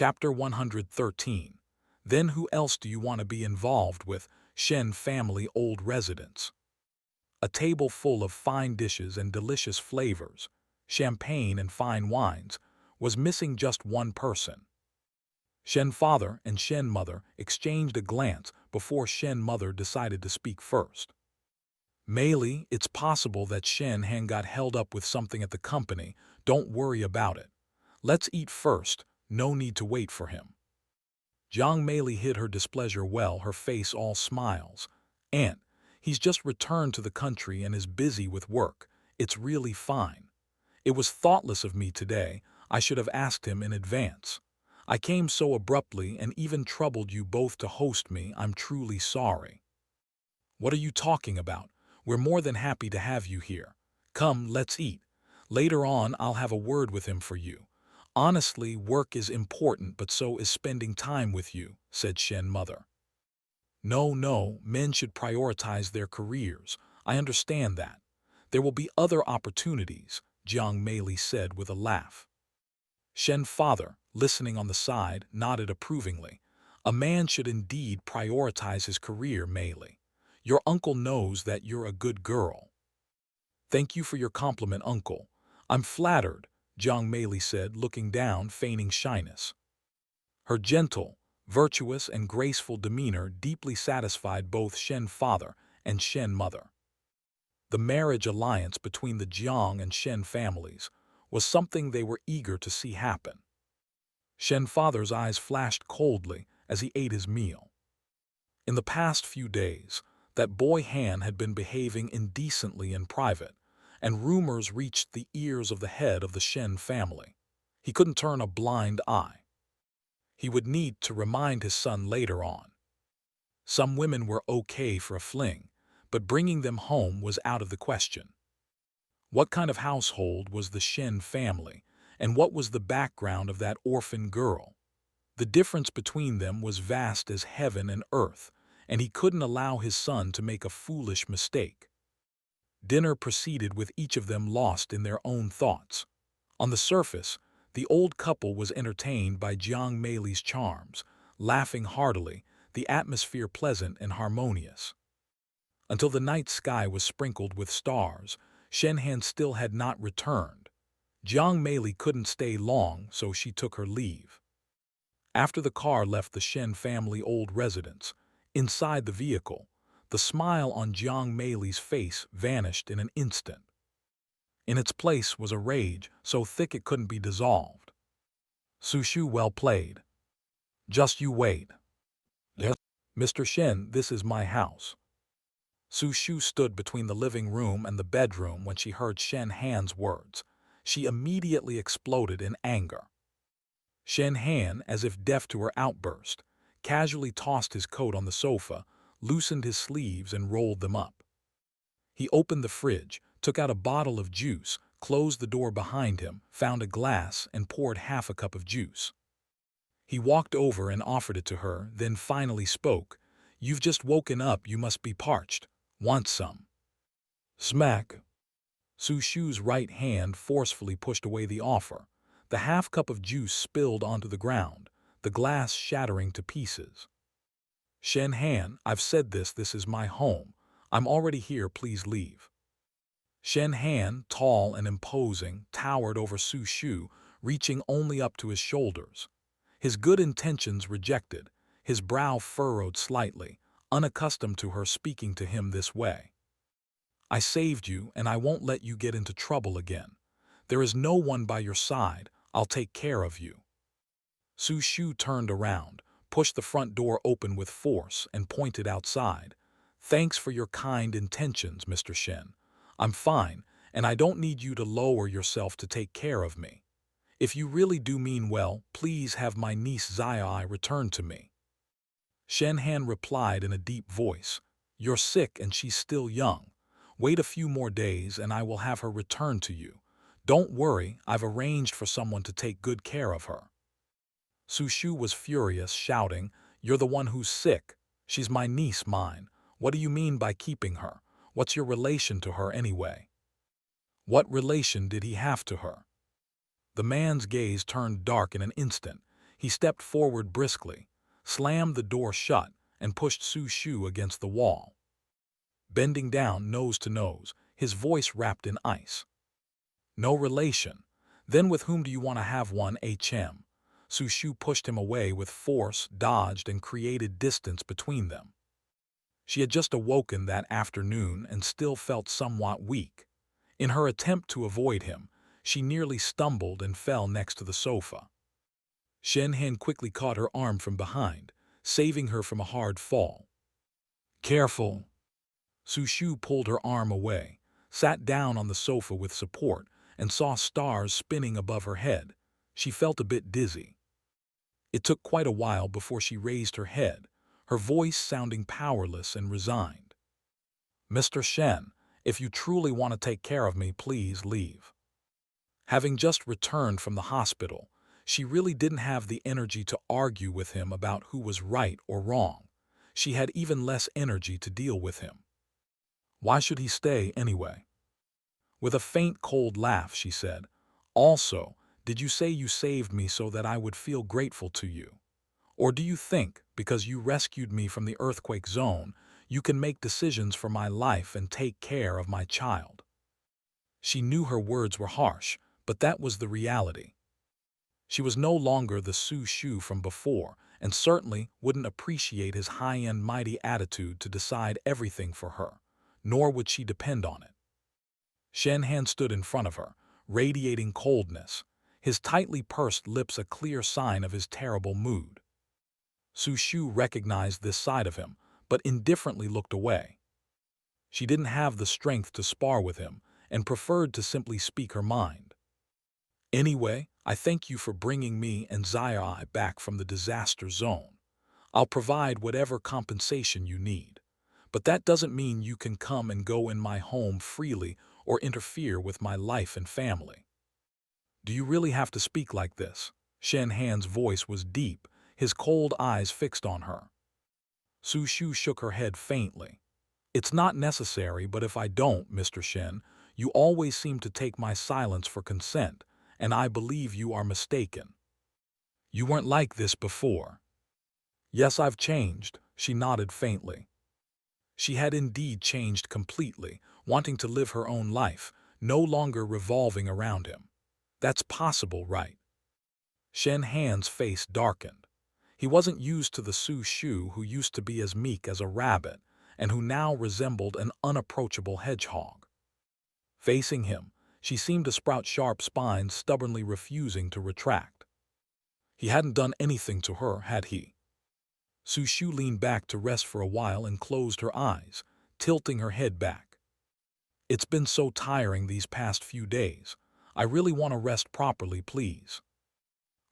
Chapter 113. Then who else do you want to be involved with? Shen family old residence. A table full of fine dishes and delicious flavors, champagne and fine wines, was missing just one person. Shen father and Shen mother exchanged a glance before Shen mother decided to speak first. Meili, it's possible that Shen Han got held up with something at the company. Don't worry about it. Let's eat first, no need to wait for him. Jiang Meili hid her displeasure well, her face all smiles. Aunt, he's just returned to the country and is busy with work. It's really fine. It was thoughtless of me today. I should have asked him in advance. I came so abruptly and even troubled you both to host me. I'm truly sorry. What are you talking about? We're more than happy to have you here. Come, let's eat. Later on, I'll have a word with him for you. Honestly, work is important, but so is spending time with you, said Shen mother. No, men should prioritize their careers. I understand that. There will be other opportunities, Jiang Meili said with a laugh. Shen father, listening on the side, nodded approvingly. A man should indeed prioritize his career, Meili. Your uncle knows that you're a good girl. Thank you for your compliment, uncle. I'm flattered, Jiang Meili said, looking down, feigning shyness. Her gentle, virtuous, and graceful demeanor deeply satisfied both Shen father and Shen mother. The marriage alliance between the Jiang and Shen families was something they were eager to see happen. Shen father's eyes flashed coldly as he ate his meal. In the past few days, that boy Han had been behaving indecently in private, and rumors reached the ears of the head of the Shen family. He couldn't turn a blind eye. He would need to remind his son later on. Some women were okay for a fling, but bringing them home was out of the question. What kind of household was the Shen family, and what was the background of that orphan girl? The difference between them was vast as heaven and earth, and he couldn't allow his son to make a foolish mistake. Dinner proceeded with each of them lost in their own thoughts. On the surface, the old couple was entertained by Jiang Meili's charms, laughing heartily, the atmosphere pleasant and harmonious. Until the night sky was sprinkled with stars, Shen Han still had not returned. Jiang Meili couldn't stay long, so she took her leave. After the car left the Shen family old residence, inside the vehicle, the smile on Jiang Meili's face vanished in an instant. In its place was a rage so thick it couldn't be dissolved. Su Shu, well played. Just you wait. Yes, Mr. Shen, this is my house. Su Shu stood between the living room and the bedroom when she heard Shen Han's words. She immediately exploded in anger. Shen Han, as if deaf to her outburst, casually tossed his coat on the sofa, loosened his sleeves and rolled them up. He opened the fridge, took out a bottle of juice, closed the door behind him, found a glass, and poured half a cup of juice. He walked over and offered it to her, then finally spoke. You've just woken up, you must be parched. Want some? Smack. Su Shu's right hand forcefully pushed away the offer. The half cup of juice spilled onto the ground, the glass shattering to pieces. Shen Han, I've said this is my home. I'm already here, please leave. Shen Han, tall and imposing, towered over Su Shu, reaching only up to his shoulders. His good intentions rejected, his brow furrowed slightly, unaccustomed to her speaking to him this way. I saved you, and I won't let you get into trouble again. There is no one by your side. I'll take care of you. Su Shu turned around, pushed the front door open with force, and pointed outside. Thanks for your kind intentions, Mr. Shen. I'm fine, and I don't need you to lower yourself to take care of me. If you really do mean well, please have my niece Zai returned to me. Shen Han replied in a deep voice. You're sick and she's still young. Wait a few more days and I will have her returned to you. Don't worry, I've arranged for someone to take good care of her. Su Shu was furious, shouting, You're the one who's sick. She's my niece, mine. What do you mean by keeping her? What's your relation to her anyway? What relation did he have to her? The man's gaze turned dark in an instant. He stepped forward briskly, slammed the door shut, and pushed Su Shu against the wall. Bending down nose to nose, his voice wrapped in ice. "No relation. Then with whom do you want to have one, HM?" Su Shu pushed him away with force, dodged, and created distance between them. She had just awoken that afternoon and still felt somewhat weak. In her attempt to avoid him, she nearly stumbled and fell next to the sofa. Shen Han quickly caught her arm from behind, saving her from a hard fall. "Careful." Su Shu pulled her arm away, sat down on the sofa with support, and saw stars spinning above her head. She felt a bit dizzy. It took quite a while before she raised her head, her voice sounding powerless and resigned. "Mr. Shen, if you truly want to take care of me, please leave." Having just returned from the hospital, she really didn't have the energy to argue with him about who was right or wrong. She had even less energy to deal with him. Why should he stay anyway? With a faint, cold laugh, she said, "Also, did you say you saved me so that I would feel grateful to you? Or do you think, because you rescued me from the earthquake zone, you can make decisions for my life and take care of my child?" She knew her words were harsh, but that was the reality. She was no longer the Su Shu from before, and certainly wouldn't appreciate his high-end mighty attitude to decide everything for her, nor would she depend on it. Shen Han stood in front of her, radiating coldness, his tightly pursed lips a clear sign of his terrible mood. Su Shu recognized this side of him, but indifferently looked away. She didn't have the strength to spar with him, and preferred to simply speak her mind. "Anyway, I thank you for bringing me and Zai back from the disaster zone. I'll provide whatever compensation you need. But that doesn't mean you can come and go in my home freely or interfere with my life and family." "Do you really have to speak like this?" Shen Han's voice was deep, his cold eyes fixed on her. Su Shu shook her head faintly. "It's not necessary, but if I don't, Mr. Shen, you always seem to take my silence for consent, and I believe you are mistaken. You weren't like this before." "Yes, I've changed," she nodded faintly. She had indeed changed completely, wanting to live her own life, no longer revolving around him. "That's possible, right?" Shen Han's face darkened. He wasn't used to the Su Shu who used to be as meek as a rabbit, and who now resembled an unapproachable hedgehog. Facing him, she seemed to sprout sharp spines, stubbornly refusing to retract. He hadn't done anything to her, had he? Su Shu leaned back to rest for a while and closed her eyes, tilting her head back. "It's been so tiring these past few days. I really want to rest properly, please."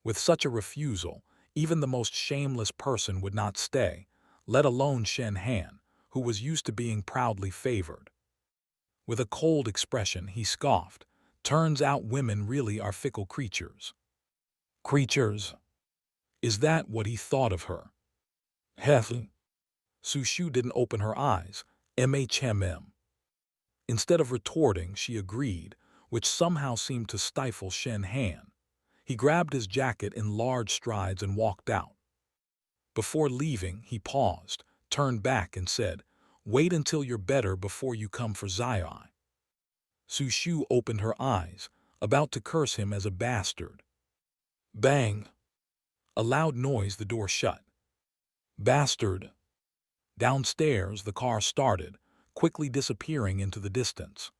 With such a refusal, even the most shameless person would not stay, let alone Shen Han, who was used to being proudly favored. With a cold expression, he scoffed, "Turns out women really are fickle creatures." Creatures? Is that what he thought of her? Heh. Su Shu didn't open her eyes. MHMM. Instead of retorting, she agreed, which somehow seemed to stifle Shen Han. He grabbed his jacket in large strides and walked out. Before leaving, he paused, turned back and said, "Wait until you're better before you come for Zai." Su Shu opened her eyes, about to curse him as a bastard. Bang! A loud noise, the door shut. Bastard! Downstairs, the car started, quickly disappearing into the distance.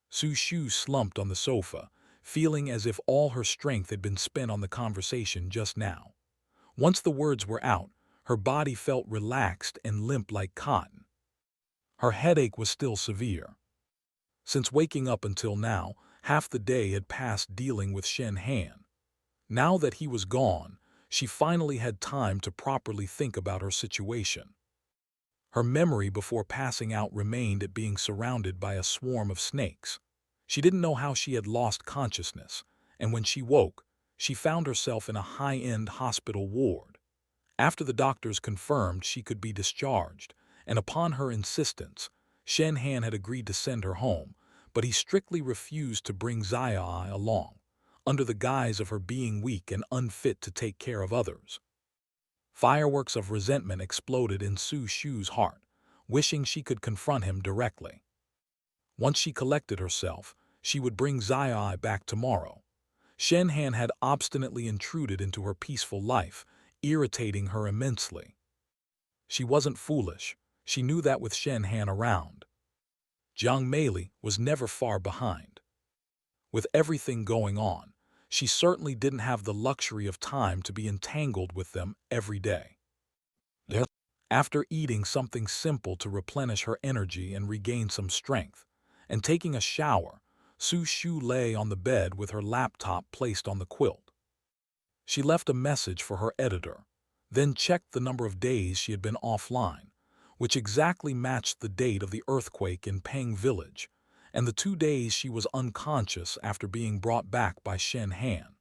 Su Shu slumped on the sofa, feeling as if all her strength had been spent on the conversation just now. Once the words were out, her body felt relaxed and limp like cotton. Her headache was still severe. Since waking up until now, half the day had passed dealing with Shen Han. Now that he was gone, she finally had time to properly think about her situation. Her memory before passing out remained at being surrounded by a swarm of snakes. She didn't know how she had lost consciousness, and when she woke, she found herself in a high-end hospital ward. After the doctors confirmed she could be discharged, and upon her insistence, Shen Han had agreed to send her home, but he strictly refused to bring Zai along, under the guise of her being weak and unfit to take care of others. Fireworks of resentment exploded in Su Shu's heart, wishing she could confront him directly. Once she collected herself, she would bring Zai back tomorrow. Shen Han had obstinately intruded into her peaceful life, irritating her immensely. She wasn't foolish. She knew that with Shen Han around, Jiang Meili was never far behind. With everything going on, she certainly didn't have the luxury of time to be entangled with them every day. After eating something simple to replenish her energy and regain some strength, and taking a shower, Su Shu lay on the bed with her laptop placed on the quilt. She left a message for her editor, then checked the number of days she had been offline, which exactly matched the date of the earthquake in Peng Village, and the 2 days she was unconscious after being brought back by Shen Han.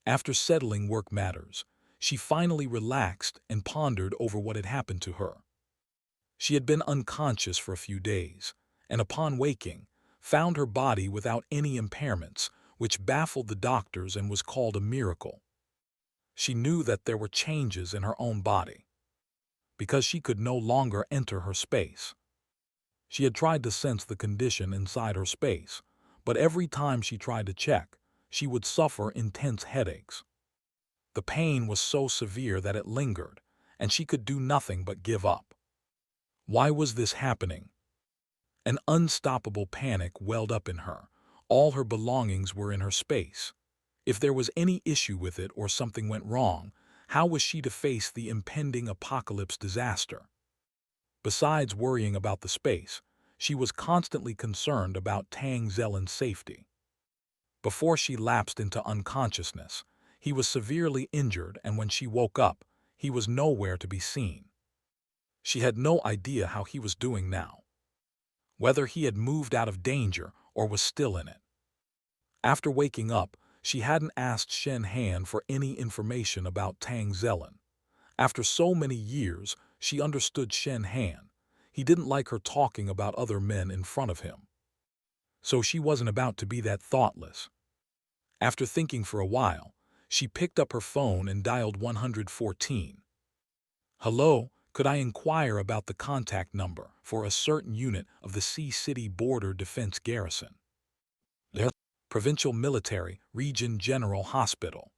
After settling work matters, she finally relaxed and pondered over what had happened to her. She had been unconscious for a few days, and upon waking, found her body without any impairments, which baffled the doctors and was called a miracle. She knew that there were changes in her own body, because she could no longer enter her space. She had tried to sense the condition inside her space, but every time she tried to check, she would suffer intense headaches. The pain was so severe that it lingered, and she could do nothing but give up. Why was this happening? An unstoppable panic welled up in her. All her belongings were in her space. If there was any issue with it or something went wrong, how was she to face the impending apocalypse disaster? Besides worrying about the space, she was constantly concerned about Tang Zelan's safety. Before she lapsed into unconsciousness, he was severely injured, and when she woke up, he was nowhere to be seen. She had no idea how he was doing now, whether he had moved out of danger or was still in it. After waking up, she hadn't asked Shen Han for any information about Tang Zelan. After so many years, she understood Shen Han. He didn't like her talking about other men in front of him. So she wasn't about to be that thoughtless. After thinking for a while, she picked up her phone and dialed 114. "Hello, could I inquire about the contact number for a certain unit of the Sea City Border Defense Garrison?" Provincial Military Region General Hospital.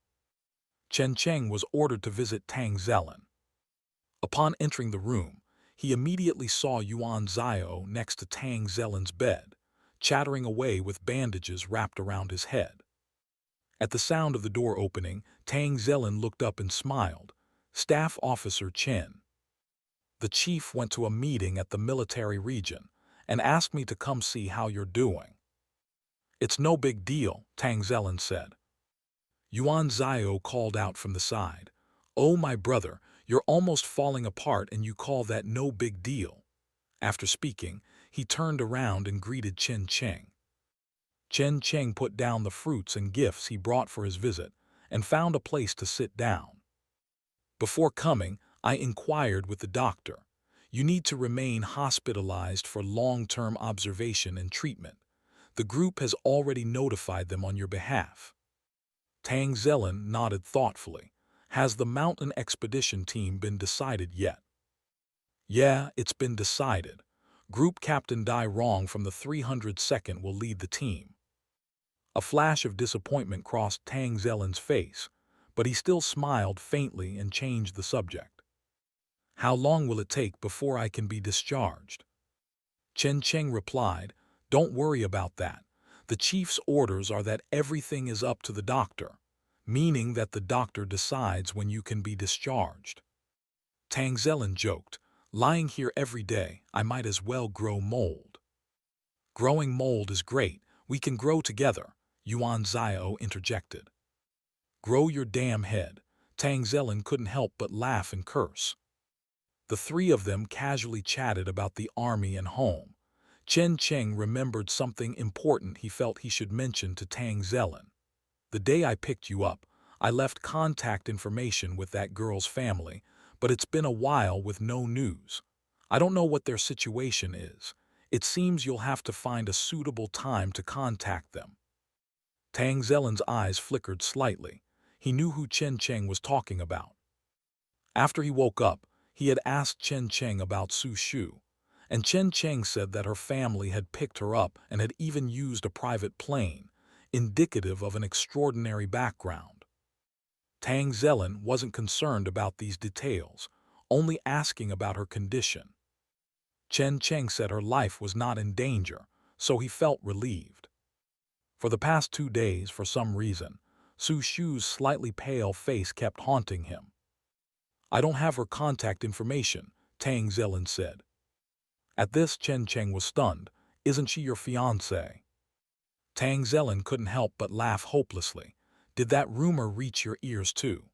Chen Cheng was ordered to visit Tang Zelan. Upon entering the room, he immediately saw Yuan Zio next to Tang Zelan's bed, chattering away with bandages wrapped around his head. At the sound of the door opening, Tang Zelan looked up and smiled. "Staff Officer Chen. The chief went to a meeting at the military region and asked me to come see how you're doing." "It's no big deal," Tang Zelan said. Yuan Zio called out from the side, "Oh, my brother, you're almost falling apart and you call that no big deal." After speaking, he turned around and greeted Chen Cheng. Chen Cheng put down the fruits and gifts he brought for his visit and found a place to sit down. "Before coming, I inquired with the doctor. You need to remain hospitalized for long-term observation and treatment. The group has already notified them on your behalf." Tang Zelan nodded thoughtfully. "Has the mountain expedition team been decided yet?" "Yeah, it's been decided. Group Captain Dai Rong from the 302nd will lead the team." A flash of disappointment crossed Tang Zelan's face, but he still smiled faintly and changed the subject. "How long will it take before I can be discharged?" Chen Cheng replied, "Don't worry about that. The chief's orders are that everything is up to the doctor, meaning that the doctor decides when you can be discharged." Tang Zelan joked, "Lying here every day, I might as well grow mold." "Growing mold is great. We can grow together," Yuan Zio interjected. "Grow your damn head." Tang Zelan couldn't help but laugh and curse. The three of them casually chatted about the army and home. Chen Cheng remembered something important he felt he should mention to Tang Zelan. "The day I picked you up, I left contact information with that girl's family, but it's been a while with no news. I don't know what their situation is. It seems you'll have to find a suitable time to contact them." Tang Zelen's eyes flickered slightly. He knew who Chen Cheng was talking about. After he woke up, he had asked Chen Cheng about Su Shu, and Chen Cheng said that her family had picked her up and had even used a private plane, indicative of an extraordinary background. Tang Zelen wasn't concerned about these details, only asking about her condition. Chen Cheng said her life was not in danger, so he felt relieved. For the past 2 days, for some reason, Su Shu's slightly pale face kept haunting him. "I don't have her contact information," Tang Zelen said. At this, Chen Cheng was stunned. "Isn't she your fiancée?" Tang Zelen couldn't help but laugh hopelessly. "Did that rumor reach your ears too?"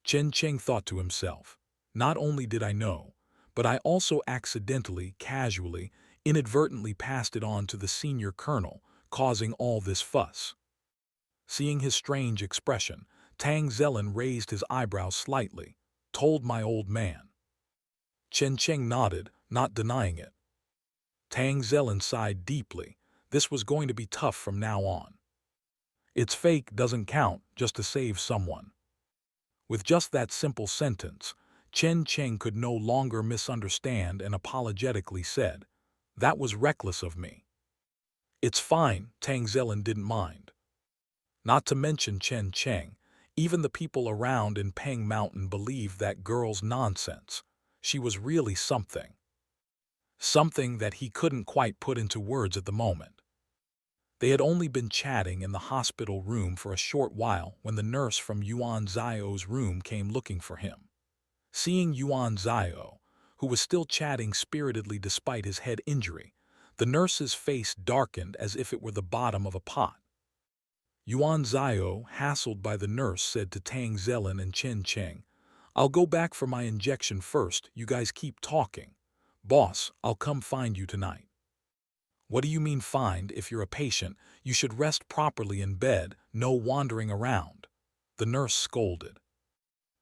Chen Cheng thought to himself, "Not only did I know, but I also accidentally, casually, inadvertently passed it on to the senior colonel, causing all this fuss." Seeing his strange expression, Tang Zelen raised his eyebrows slightly. "Told my old man." Chen Cheng nodded, not denying it. Tang Zelen sighed deeply. This was going to be tough from now on. "It's fake doesn't count, just to save someone." With just that simple sentence, Chen Cheng could no longer misunderstand and apologetically said, "That was reckless of me." "It's fine," Tang Zelen didn't mind. Not to mention Chen Cheng, even the people around in Peng Mountain believed that girl's nonsense. She was really something. Something that he couldn't quite put into words at the moment. They had only been chatting in the hospital room for a short while when the nurse from Yuan Zio's room came looking for him. Seeing Yuan Zio, who was still chatting spiritedly despite his head injury, the nurse's face darkened as if it were the bottom of a pot. Yuan Zio, hassled by the nurse, said to Tang Zelen and Chen Cheng, "I'll go back for my injection first, you guys keep talking. Boss, I'll come find you tonight." "What do you mean find? If you're a patient, you should rest properly in bed, no wandering around," the nurse scolded.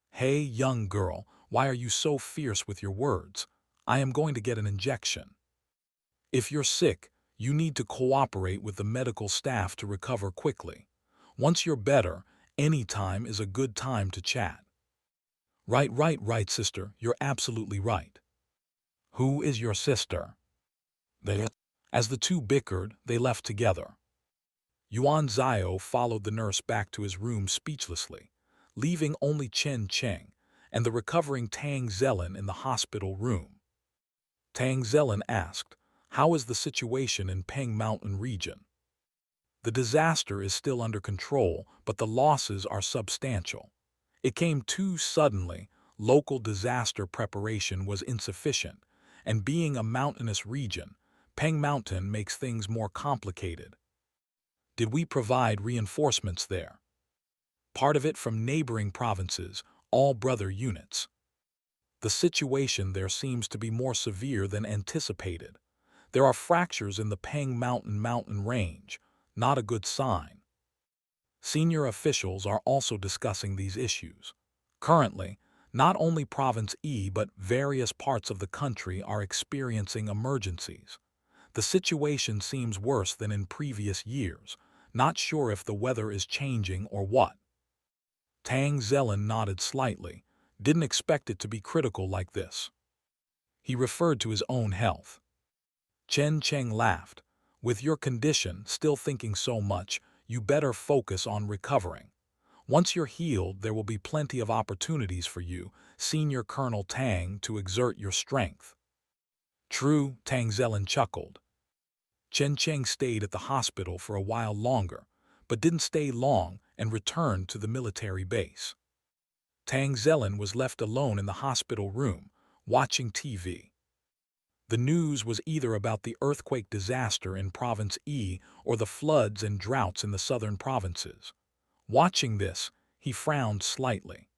"Hey, young girl, why are you so fierce with your words? I am going to get an injection. If you're sick, you need to cooperate with the medical staff to recover quickly. Once you're better, any time is a good time to chat." Right, sister, you're absolutely right." "Who is your sister?" As the two bickered, they left together. Yuan Zio followed the nurse back to his room speechlessly, leaving only Chen Cheng and the recovering Tang Zelen in the hospital room. Tang Zelen asked, "How is the situation in Peng Mountain region?" "The disaster is still under control, but the losses are substantial. It came too suddenly, local disaster preparation was insufficient, and being a mountainous region, Peng Mountain makes things more complicated." "Did we provide reinforcements there?" "Part of it from neighboring provinces, all brother units." "The situation there seems to be more severe than anticipated. There are fractures in the Peng mountain range, not a good sign." Senior officials are also discussing these issues. Currently, not only Province E but various parts of the country are experiencing emergencies. The situation seems worse than in previous years, not sure if the weather is changing or what. Tang Zelen nodded slightly, didn't expect it to be critical like this. He referred to his own health. Chen Cheng laughed. "With your condition, still thinking so much, you better focus on recovering. Once you're healed, there will be plenty of opportunities for you, Senior Colonel Tang, to exert your strength." "True," Tang Zelen chuckled. Chen Cheng stayed at the hospital for a while longer, but didn't stay long and returned to the military base. Tang Zelen was left alone in the hospital room, watching TV. The news was either about the earthquake disaster in Province E or the floods and droughts in the southern provinces. Watching this, he frowned slightly.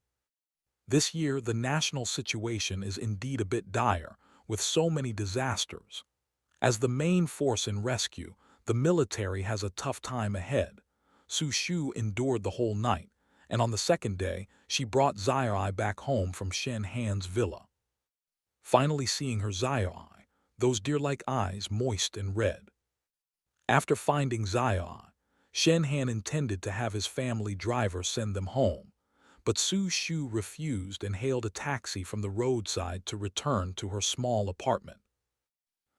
This year, the national situation is indeed a bit dire, with so many disasters. As the main force in rescue, the military has a tough time ahead. Su Shu endured the whole night, and on the second day, she brought Zai back home from Shen Han's villa. Finally seeing her Zai, those deer-like eyes moist and red. After finding Zai, Shen Han intended to have his family driver send them home, but Su Shu refused and hailed a taxi from the roadside to return to her small apartment.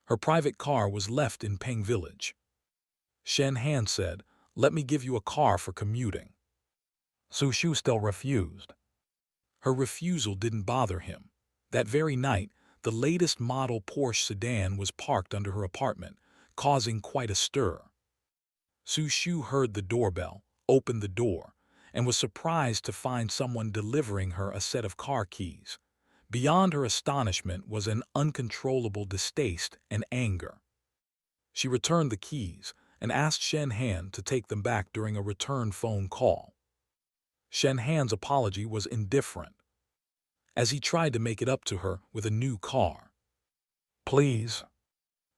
Her private car was left in Peng Village. Shen Han said, "Let me give you a car for commuting." Su Shu still refused. Her refusal didn't bother him. That very night, the latest model Porsche sedan was parked under her apartment, causing quite a stir. Su Shu heard the doorbell, opened the door, and was surprised to find someone delivering her a set of car keys. Beyond her astonishment was an uncontrollable distaste and anger. She returned the keys and asked Shen Han to take them back during a return phone call. Shen Han's apology was indifferent, as he tried to make it up to her with a new car. "Please."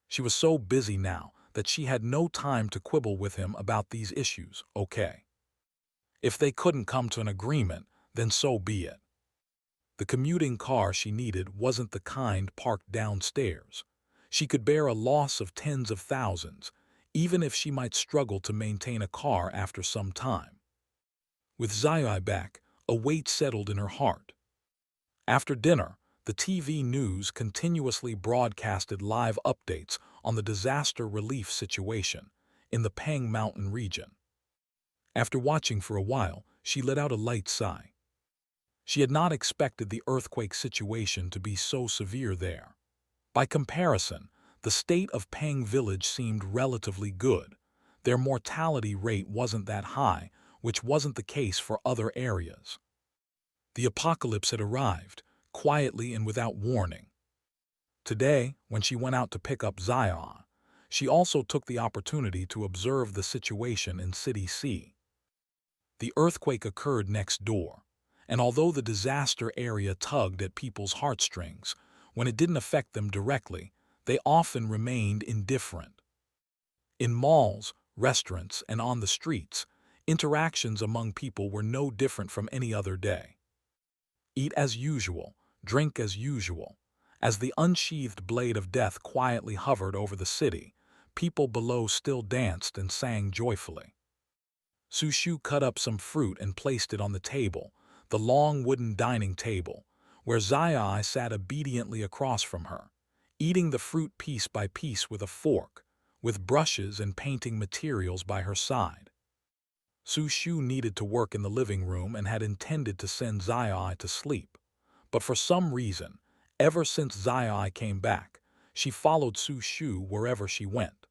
She was so busy now that she had no time to quibble with him about these issues, okay? If they couldn't come to an agreement, then so be it. The commuting car she needed wasn't the kind parked downstairs. She could bear a loss of tens of thousands, even if she might struggle to maintain a car after some time. With Zai back, a weight settled in her heart. After dinner, the TV news continuously broadcasted live updates on the disaster relief situation in the Pang Mountain region. After watching for a while, she let out a light sigh. She had not expected the earthquake situation to be so severe there. By comparison, the state of Pang Village seemed relatively good. Their mortality rate wasn't that high, which wasn't the case for other areas. The apocalypse had arrived, quietly and without warning. Today, when she went out to pick up Zaya, she also took the opportunity to observe the situation in City C. The earthquake occurred next door, and although the disaster area tugged at people's heartstrings, when it didn't affect them directly, they often remained indifferent. In malls, restaurants, and on the streets, interactions among people were no different from any other day. Eat as usual, drink as usual. As the unsheathed blade of death quietly hovered over the city, people below still danced and sang joyfully. Su Shu cut up some fruit and placed it on the table, the long wooden dining table, where Zai sat obediently across from her, eating the fruit piece by piece with a fork, with brushes and painting materials by her side. Su Shu needed to work in the living room and had intended to send Zai to sleep, but for some reason, ever since Zai came back, she followed Su Shu wherever she went.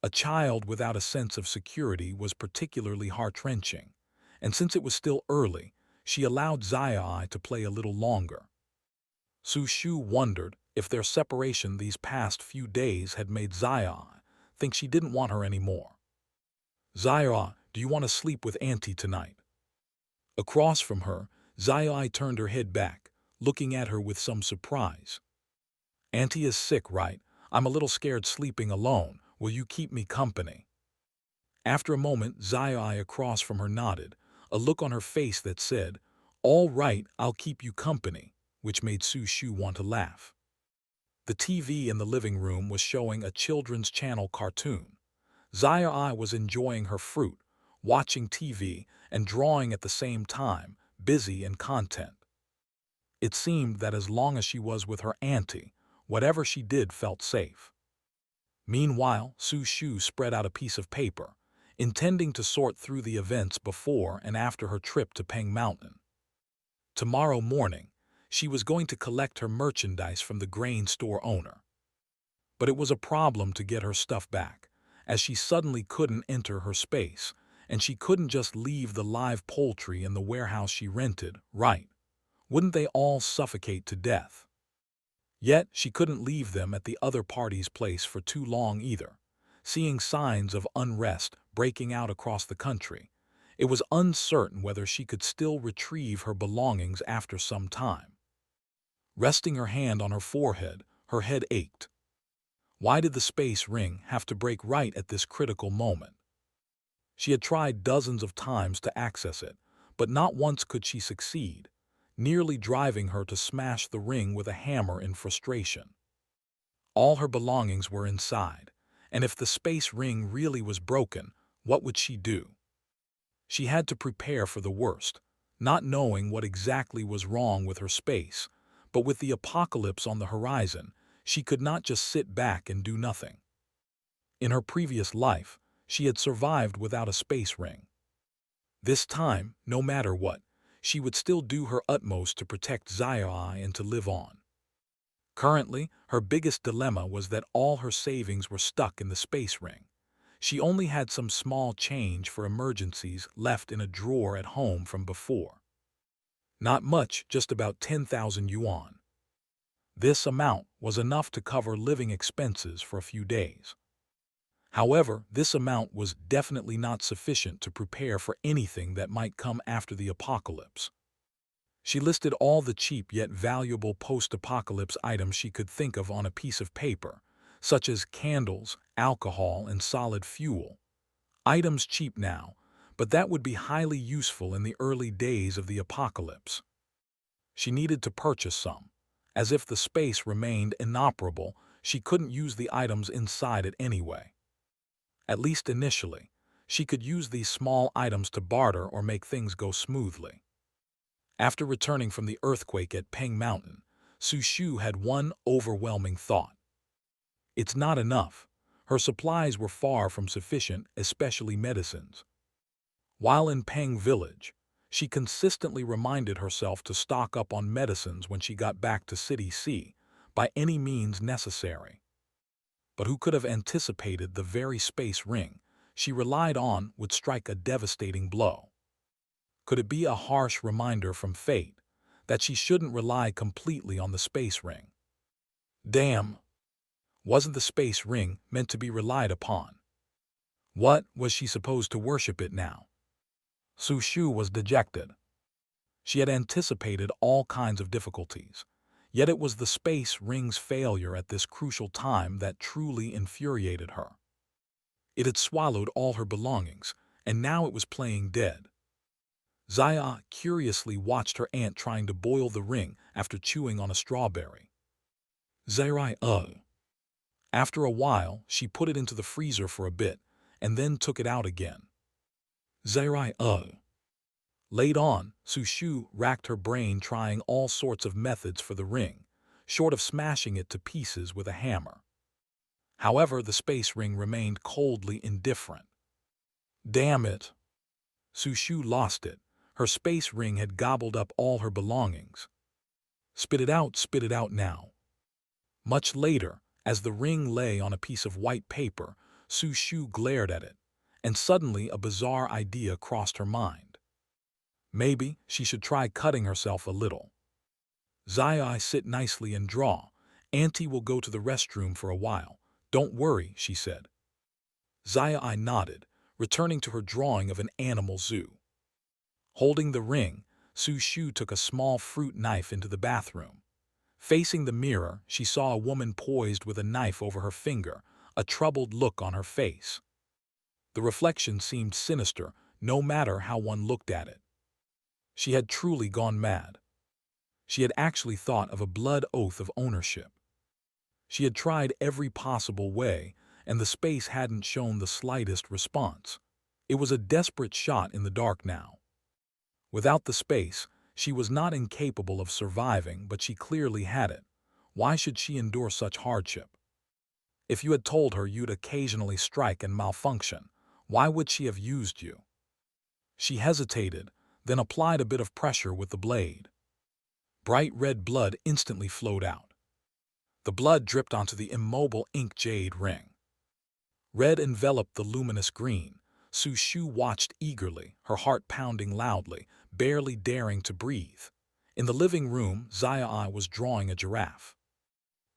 A child without a sense of security was particularly heart-wrenching, and since it was still early, she allowed Zai to play a little longer. Su Shu wondered if their separation these past few days had made Zai think she didn't want her anymore. "Zai, do you want to sleep with Auntie tonight?" Across from her, Zai turned her head back, looking at her with some surprise. "Auntie is sick, right? I'm a little scared sleeping alone. Will you keep me company?" After a moment, Zai across from her nodded, a look on her face that said, "All right, I'll keep you company," which made Su Shu want to laugh. The TV in the living room was showing a children's channel cartoon. Zai was enjoying her fruit, watching TV, and drawing at the same time, busy and content. It seemed that as long as she was with her auntie, whatever she did felt safe. Meanwhile, Su Shu spread out a piece of paper, intending to sort through the events before and after her trip to Peng Mountain. Tomorrow morning, she was going to collect her merchandise from the grain store owner. But it was a problem to get her stuff back, as she suddenly couldn't enter her space, and she couldn't just leave the live poultry in the warehouse she rented, right? Wouldn't they all suffocate to death? Yet she couldn't leave them at the other party's place for too long either. Seeing signs of unrest breaking out across the country, it was uncertain whether she could still retrieve her belongings after some time. Resting her hand on her forehead, her head ached. Why did the space ring have to break right at this critical moment? She had tried dozens of times to access it, but not once could she succeed, nearly driving her to smash the ring with a hammer in frustration. All her belongings were inside, and if the space ring really was broken, What would she do? She had to prepare for the worst, not knowing what exactly was wrong with her space, but with the apocalypse on the horizon, she could not just sit back and do nothing. In her previous life, she had survived without a space ring. This time, no matter what, she would still do her utmost to protect Sci-Fi and to live on. Currently, her biggest dilemma was that all her savings were stuck in the space ring. She only had some small change for emergencies left in a drawer at home from before. Not much, just about 10,000 yuan. This amount was enough to cover living expenses for a few days. However, this amount was definitely not sufficient to prepare for anything that might come after the apocalypse. She listed all the cheap yet valuable post-apocalypse items she could think of on a piece of paper, such as candles, alcohol, and solid fuel. Items cheap now, but that would be highly useful in the early days of the apocalypse. She needed to purchase some. As if the space remained inoperable, she couldn't use the items inside it anyway. At least initially, she could use these small items to barter or make things go smoothly. After returning from the earthquake at Peng Mountain, Su Shu had one overwhelming thought. It's not enough. Her supplies were far from sufficient, especially medicines. While in Peng Village, she consistently reminded herself to stock up on medicines when she got back to City C, by any means necessary. But who could have anticipated the very space ring she relied on would strike a devastating blow? Could it be a harsh reminder from fate that she shouldn't rely completely on the space ring? Damn! Wasn't the space ring meant to be relied upon? What was she supposed to worship it now? Su Shu was dejected. She had anticipated all kinds of difficulties, yet it was the space ring's failure at this crucial time that truly infuriated her. It had swallowed all her belongings, and now it was playing dead. Zaya curiously watched her aunt trying to boil the ring after chewing on a strawberry. Zairai, After a while, she put it into the freezer for a bit, and then took it out again. Zairai, Late on, Su Shu racked her brain trying all sorts of methods for the ring, short of smashing it to pieces with a hammer. However, the space ring remained coldly indifferent. Damn it! Su Shu lost it. Her space ring had gobbled up all her belongings. Spit it out now. Much later, as the ring lay on a piece of white paper, Su Shu glared at it, and suddenly a bizarre idea crossed her mind. Maybe she should try cutting herself a little. Zai, sit nicely and draw. Auntie will go to the restroom for a while. Don't worry, she said. Zai nodded, returning to her drawing of an animal zoo. Holding the ring, Su Shu took a small fruit knife into the bathroom. Facing the mirror, she saw a woman poised with a knife over her finger, a troubled look on her face. The reflection seemed sinister, no matter how one looked at it. She had truly gone mad. She had actually thought of a blood oath of ownership. She had tried every possible way, and the space hadn't shown the slightest response. It was a desperate shot in the dark now. Without the space, she was not incapable of surviving, but she clearly had it. Why should she endure such hardship? If you had told her you'd occasionally strike and malfunction, why would she have used you? She hesitated, then applied a bit of pressure with the blade. Bright red blood instantly flowed out. The blood dripped onto the immobile ink jade ring. Red enveloped the luminous green. Su Shu watched eagerly, her heart pounding loudly, barely daring to breathe. In the living room, Zaya was drawing a giraffe.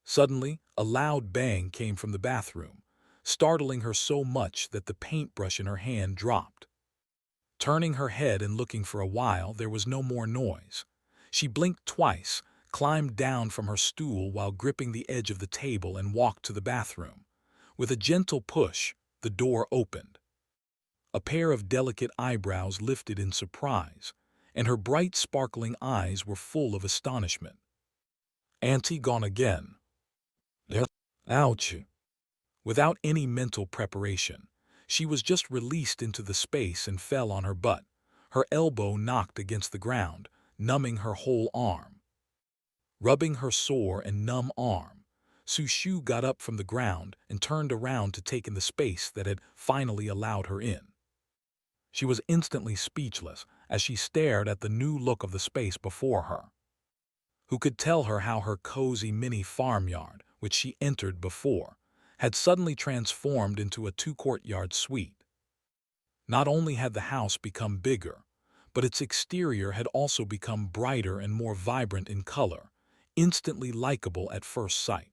Suddenly, a loud bang came from the bathroom, startling her so much that the paintbrush in her hand dropped. Turning her head and looking for a while, there was no more noise. She blinked twice, climbed down from her stool while gripping the edge of the table and walked to the bathroom. With a gentle push, the door opened. A pair of delicate eyebrows lifted in surprise, and her bright sparkling eyes were full of astonishment. Auntie gone again. Ouch. Without any mental preparation, She was just released into the space and fell on her butt. Her elbow knocked against the ground, numbing her whole arm. Rubbing her sore and numb arm, Sushu got up from the ground and turned around to take in the space that had finally allowed her in. She was instantly speechless as she stared at the new look of the space before her. Who could tell her how her cozy mini farmyard, which she entered before, had suddenly transformed into a two-courtyard suite? Not only had the house become bigger, but its exterior had also become brighter and more vibrant in color, instantly likable at first sight.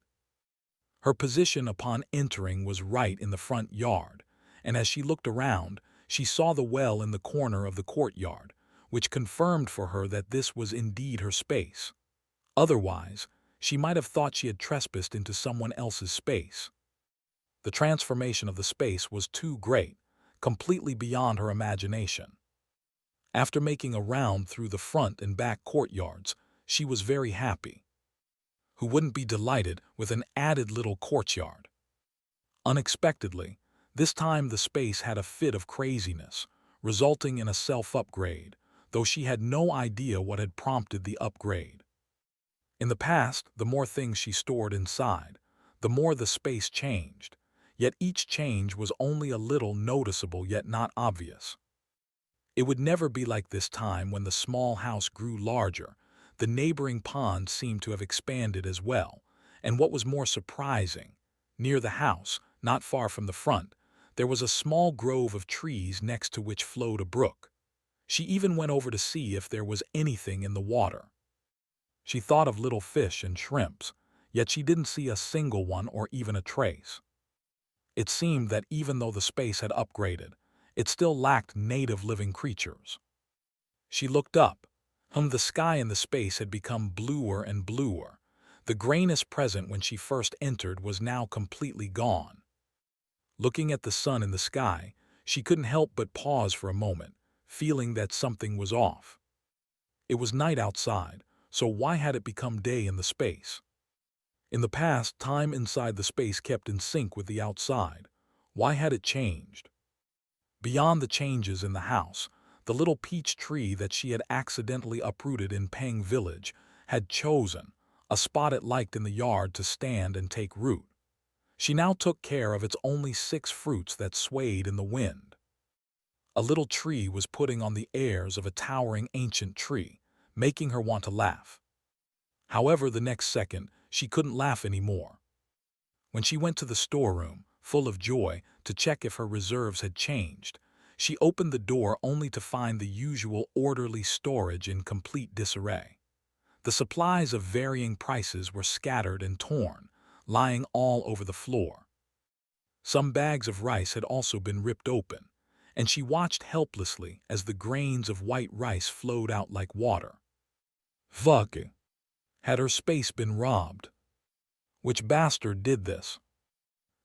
Her position upon entering was right in the front yard, and as she looked around, she saw the well in the corner of the courtyard, which confirmed for her that this was indeed her space. Otherwise, she might have thought she had trespassed into someone else's space. The transformation of the space was too great, completely beyond her imagination. After making a round through the front and back courtyards, she was very happy. Who wouldn't be delighted with an added little courtyard? Unexpectedly, this time the space had a fit of craziness, resulting in a self-upgrade, though she had no idea what had prompted the upgrade. In the past, the more things she stored inside, the more the space changed, yet each change was only a little noticeable yet not obvious. It would never be like this time when the small house grew larger. The neighboring pond seemed to have expanded as well, and what was more surprising, near the house, not far from the front, there was a small grove of trees next to which flowed a brook. She even went over to see if there was anything in the water. She thought of little fish and shrimps, yet she didn't see a single one or even a trace. It seemed that even though the space had upgraded, it still lacked native living creatures. She looked up. The sky and the space had become bluer and bluer. The grayness present when she first entered was now completely gone. Looking at the sun in the sky, she couldn't help but pause for a moment, feeling that something was off. It was night outside, so why had it become day in the space? In the past, time inside the space kept in sync with the outside. Why had it changed? Beyond the changes in the house, the little peach tree that she had accidentally uprooted in Peng Village had chosen a spot it liked in the yard to stand and take root. She now took care of its only 6 fruits that swayed in the wind. A little tree was putting on the airs of a towering ancient tree, making her want to laugh. However, the next second, she couldn't laugh anymore. When she went to the storeroom, full of joy, to check if her reserves had changed, she opened the door only to find the usual orderly storage in complete disarray. The supplies of varying prices were scattered and torn, lying all over the floor. Some bags of rice had also been ripped open, and she watched helplessly as the grains of white rice flowed out like water. Fuck. Had her space been robbed? Which bastard did this?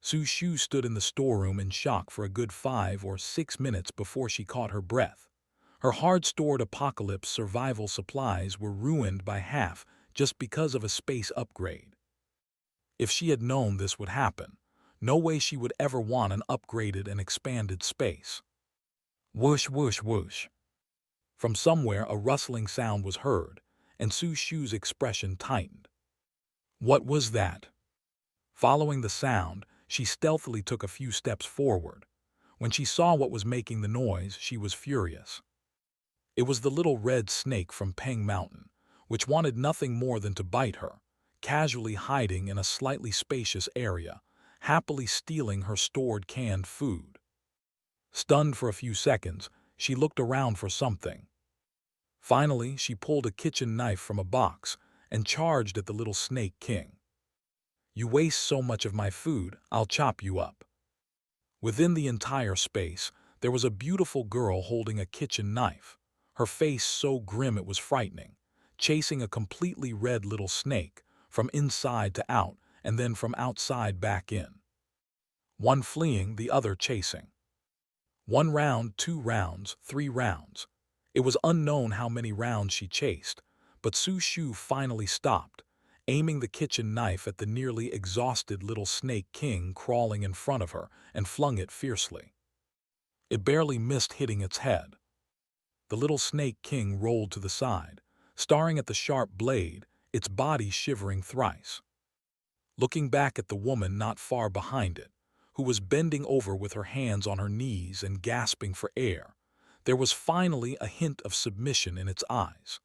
Sushu stood in the storeroom in shock for a good 5 or 6 minutes before she caught her breath. Her hard-stored apocalypse survival supplies were ruined by half just because of a space upgrade. If she had known this would happen, no way she would ever want an upgraded and expanded space. Whoosh, whoosh, whoosh. From somewhere a rustling sound was heard, and Sushu's expression tightened. What was that? Following the sound, she stealthily took a few steps forward. When she saw what was making the noise, she was furious. It was the little red snake from Peng Mountain, which wanted nothing more than to bite her, casually hiding in a slightly spacious area, happily stealing her stored canned food. Stunned for a few seconds, she looked around for something. Finally, she pulled a kitchen knife from a box and charged at the little snake king. You waste so much of my food, I'll chop you up. Within the entire space, there was a beautiful girl holding a kitchen knife, her face so grim it was frightening, chasing a completely red little snake, from inside to out and then from outside back in. One fleeing, the other chasing. 1 round, 2 rounds, 3 rounds. It was unknown how many rounds she chased, but Sushu finally stopped, aiming the kitchen knife at the nearly exhausted little snake king crawling in front of her, and flung it fiercely. It barely missed hitting its head. The little snake king rolled to the side, staring at the sharp blade, its body shivering thrice. Looking back at the woman not far behind it, who was bending over with her hands on her knees and gasping for air, there was finally a hint of submission in its eyes.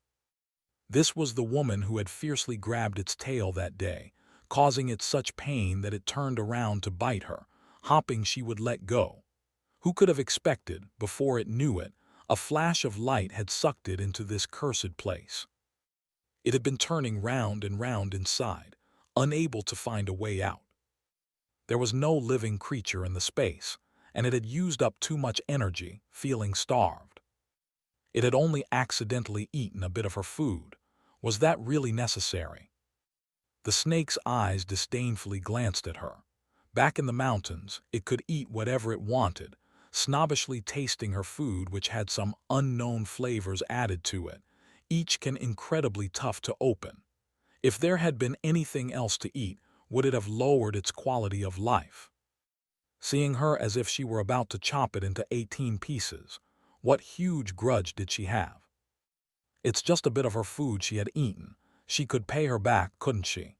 This was the woman who had fiercely grabbed its tail that day, causing it such pain that it turned around to bite her, hoping she would let go. Who could have expected, before it knew it, a flash of light had sucked it into this cursed place. It had been turning round and round inside, unable to find a way out. There was no living creature in the space, and it had used up too much energy, feeling starved. It had only accidentally eaten a bit of her food. Was that really necessary? The snake's eyes disdainfully glanced at her. Back in the mountains, it could eat whatever it wanted, snobbishly tasting her food which had some unknown flavors added to it, each incredibly tough to open. If there had been anything else to eat, would it have lowered its quality of life? Seeing her as if she were about to chop it into 18 pieces, what huge grudge did she have? It's just a bit of her food she had eaten. She could pay her back, couldn't she?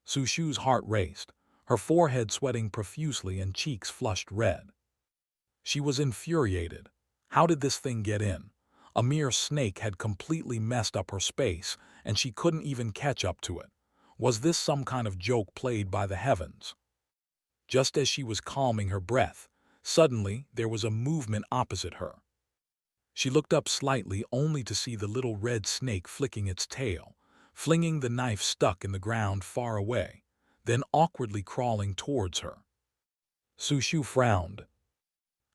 Su Shu's heart raced, her forehead sweating profusely and cheeks flushed red. She was infuriated. How did this thing get in? A mere snake had completely messed up her space, and she couldn't even catch up to it. Was this some kind of joke played by the heavens? Just as she was calming her breath, suddenly there was a movement opposite her. She looked up slightly only to see the little red snake flicking its tail, flinging the knife stuck in the ground far away, then awkwardly crawling towards her. Su Shu frowned.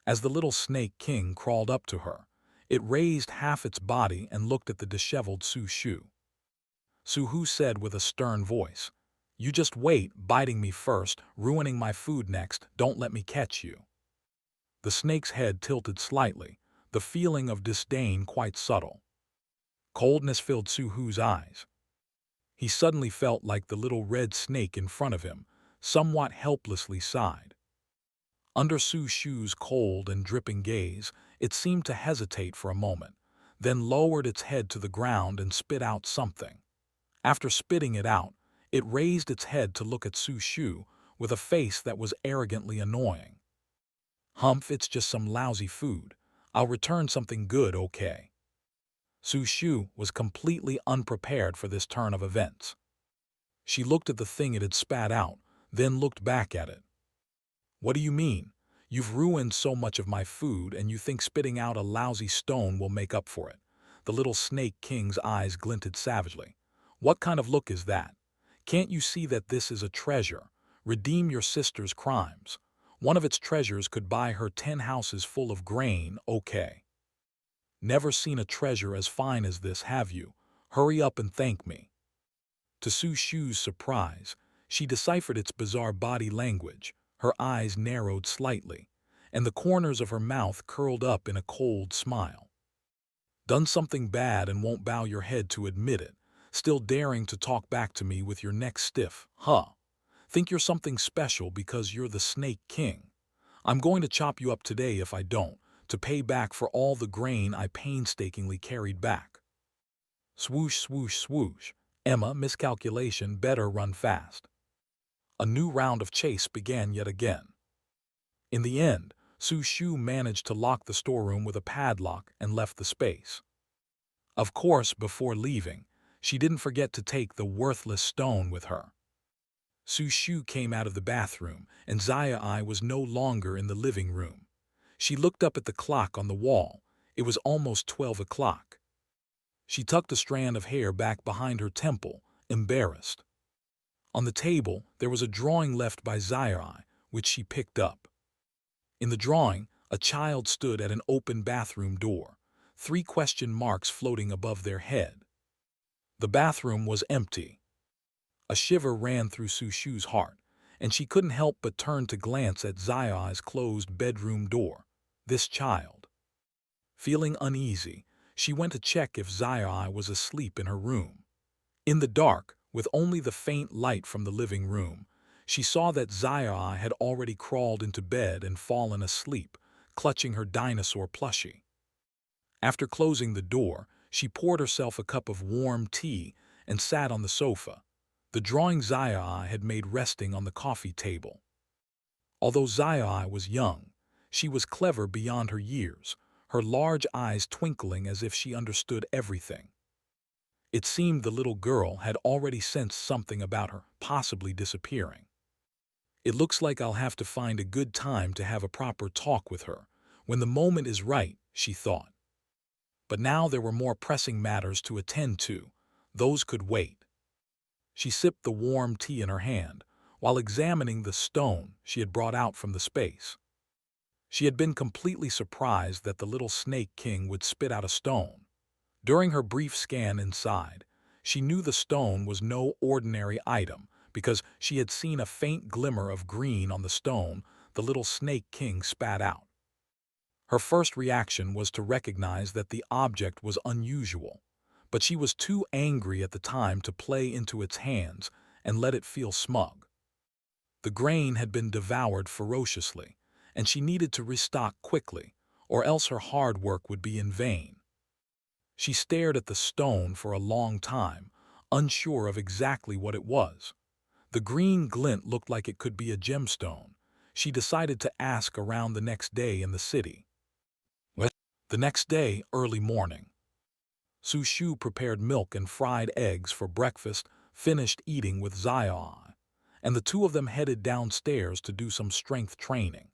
As the little snake king crawled up to her, it raised half its body and looked at the disheveled Su Shu. Su Hu said with a stern voice, "You just wait, biting me first, ruining my food next, don't let me catch you." The snake's head tilted slightly, the feeling of disdain quite subtle. Coldness filled Su Hu's eyes. He suddenly felt like the little red snake in front of him, somewhat helplessly sighed. Under Su Shu's cold and dripping gaze, it seemed to hesitate for a moment, then lowered its head to the ground and spit out something. After spitting it out, it raised its head to look at Su Shu with a face that was arrogantly annoying. "Humph, it's just some lousy food. I'll return something good, okay?" Su Shu was completely unprepared for this turn of events. She looked at the thing it had spat out, then looked back at it. "What do you mean? You've ruined so much of my food and you think spitting out a lousy stone will make up for it?" The little snake king's eyes glinted savagely. "What kind of look is that? Can't you see that this is a treasure? Redeem your sister's crimes. One of its treasures could buy her 10 houses full of grain, okay? Never seen a treasure as fine as this, have you? Hurry up and thank me." To Su Shu's surprise, she deciphered its bizarre body language. Her eyes narrowed slightly, and the corners of her mouth curled up in a cold smile. "Done something bad and won't bow your head to admit it, still daring to talk back to me with your neck stiff, huh? Think you're something special because you're the Snake King? I'm going to chop you up today if I don't, to pay back for all the grain I painstakingly carried back." Swoosh, swoosh, swoosh. Emma, miscalculation, better run fast. A new round of chase began yet again. In the end, Su Shu managed to lock the storeroom with a padlock and left the space. Of course, before leaving, she didn't forget to take the worthless stone with her. Su Shu came out of the bathroom, and Zai was no longer in the living room. She looked up at the clock on the wall. It was almost 12 o'clock. She tucked a strand of hair back behind her temple, embarrassed. On the table, there was a drawing left by Zai, which she picked up. In the drawing, a child stood at an open bathroom door, 3 question marks floating above their head. The bathroom was empty. A shiver ran through Su Shu's heart, and she couldn't help but turn to glance at Zai's closed bedroom door. This child. Feeling uneasy, she went to check if Zai was asleep in her room. In the dark, with only the faint light from the living room, she saw that Zai had already crawled into bed and fallen asleep, clutching her dinosaur plushie. After closing the door, she poured herself a cup of warm tea and sat on the sofa, the drawing Zai had made resting on the coffee table. Although Zai was young, she was clever beyond her years, her large eyes twinkling as if she understood everything. It seemed the little girl had already sensed something about her possibly disappearing. It looks like I'll have to find a good time to have a proper talk with her, when the moment is right, she thought. But now there were more pressing matters to attend to. Those could wait. She sipped the warm tea in her hand, while examining the stone she had brought out from the space. She had been completely surprised that the little snake king would spit out a stone. During her brief scan inside, she knew the stone was no ordinary item because she had seen a faint glimmer of green on the stone the little snake king spat out. Her first reaction was to recognize that the object was unusual, but she was too angry at the time to play into its hands and let it feel smug. The grain had been devoured ferociously, and she needed to restock quickly, or else her hard work would be in vain. She stared at the stone for a long time, unsure of exactly what it was. The green glint looked like it could be a gemstone. She decided to ask around the next day in the city. The next day, early morning, Su Shu prepared milk and fried eggs for breakfast, finished eating with Zai, and the two of them headed downstairs to do some strength training.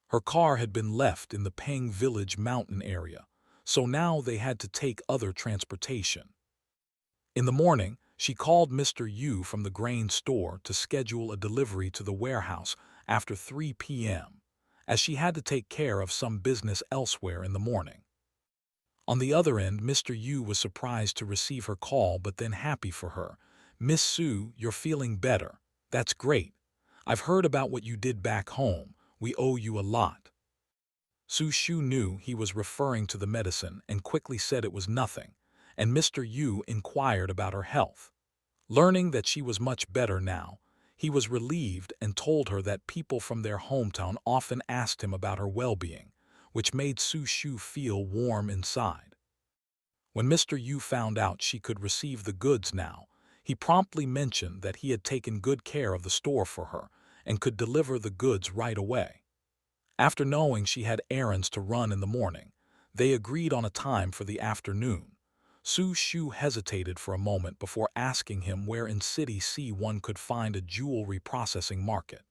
Her car had been left in the Peng Village mountain area, so now they had to take other transportation. In the morning, she called Mr. Yu from the grain store to schedule a delivery to the warehouse after 3 p.m., as she had to take care of some business elsewhere in the morning. On the other end, Mr. Yu was surprised to receive her call but then happy for her. "Miss Su, you're feeling better. That's great. I've heard about what you did back home. We owe you a lot." Su Shu knew he was referring to the medicine and quickly said it was nothing, and Mr. Yu inquired about her health. Learning that she was much better now, he was relieved and told her that people from their hometown often asked him about her well-being, which made Su Shu feel warm inside. When Mr. Yu found out she could receive the goods now, he promptly mentioned that he had taken good care of the store for her and could deliver the goods right away. After knowing she had errands to run in the morning, they agreed on a time for the afternoon. Su Shu hesitated for a moment before asking him where in City C one could find a jewelry processing market.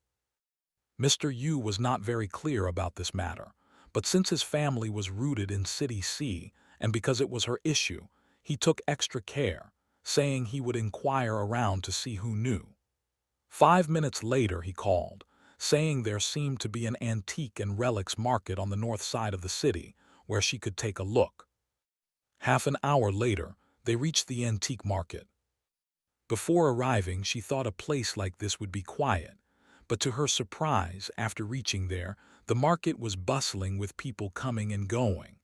Mr. Yu was not very clear about this matter, but since his family was rooted in City C and because it was her issue, he took extra care, saying he would inquire around to see who knew. 5 minutes later he called, saying there seemed to be an antique and relics market on the north side of the city where she could take a look. Half an hour later, they reached the antique market. Before arriving, she thought a place like this would be quiet, but to her surprise, after reaching there, the market was bustling with people coming and going.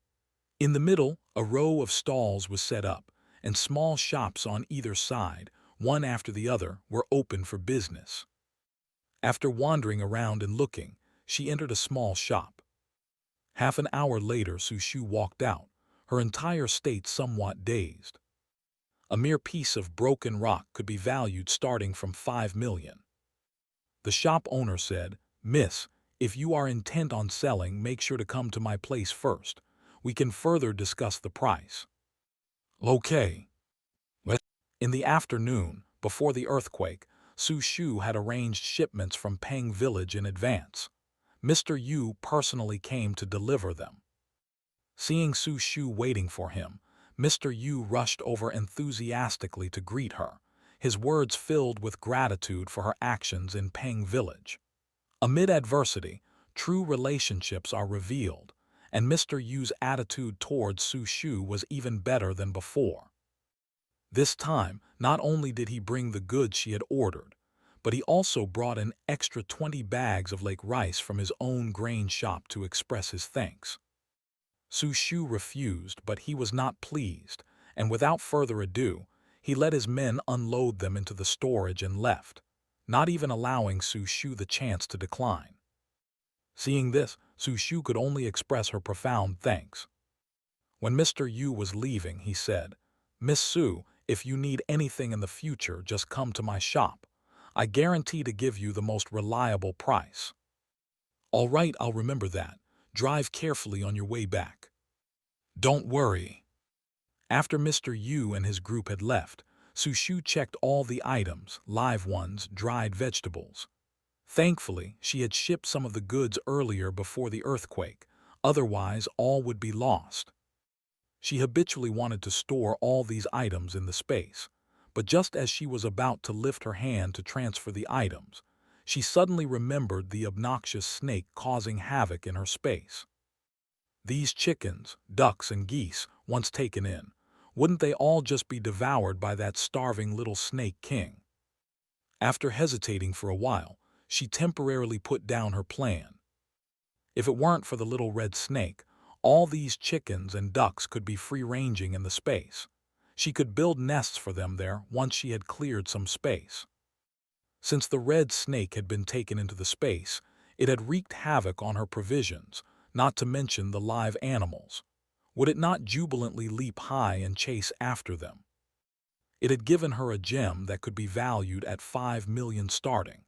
In the middle, a row of stalls was set up, and small shops on either side, one after the other, were open for business. After wandering around and looking, she entered a small shop. Half an hour later, Su Shu walked out, her entire state somewhat dazed. A mere piece of broken rock could be valued starting from 5 million. The shop owner said, "Miss, if you are intent on selling, make sure to come to my place first. We can further discuss the price." Okay. In the afternoon, before the earthquake, Su Shu had arranged shipments from Peng Village in advance. Mr. Yu personally came to deliver them. Seeing Su Shu waiting for him, Mr. Yu rushed over enthusiastically to greet her, his words filled with gratitude for her actions in Peng Village. Amid adversity, true relationships are revealed, and Mr. Yu's attitude towards Su Shu was even better than before. This time, not only did he bring the goods she had ordered, but he also brought an extra 20 bags of lake rice from his own grain shop to express his thanks. Su Shu refused, but he was not pleased, and without further ado, he let his men unload them into the storage and left, not even allowing Su Shu the chance to decline. Seeing this, Su Shu could only express her profound thanks. When Mr. Yu was leaving, he said, "Miss Su, if you need anything in the future, just come to my shop. I guarantee to give you the most reliable price." "All right, I'll remember that. Drive carefully on your way back." "Don't worry." After Mr. Yu and his group had left, Su Shu checked all the items, live ones, dried vegetables. Thankfully, she had shipped some of the goods earlier before the earthquake, otherwise all would be lost. She habitually wanted to store all these items in the space, but just as she was about to lift her hand to transfer the items, she suddenly remembered the obnoxious snake causing havoc in her space. These chickens, ducks, and geese, once taken in, wouldn't they all just be devoured by that starving little snake king? After hesitating for a while, she temporarily put down her plan. If it weren't for the little red snake, all these chickens and ducks could be free-ranging in the space. She could build nests for them there once she had cleared some space. Since the red snake had been taken into the space, it had wreaked havoc on her provisions, not to mention the live animals. Would it not jubilantly leap high and chase after them? It had given her a gem that could be valued at 5 million starting.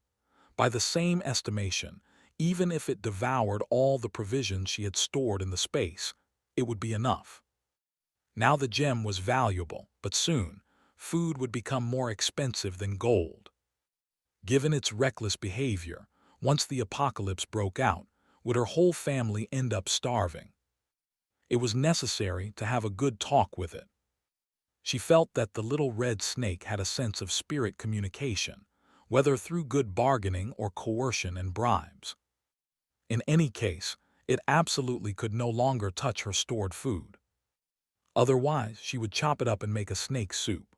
By the same estimation, even if it devoured all the provisions she had stored in the space, it would be enough. Now the gem was valuable, but soon, food would become more expensive than gold. Given its reckless behavior, once the apocalypse broke out, would her whole family end up starving? It was necessary to have a good talk with it. She felt that the little red snake had a sense of spirit communication, whether through good bargaining or coercion and bribes. In any case, it absolutely could no longer touch her stored food. Otherwise, she would chop it up and make a snake soup.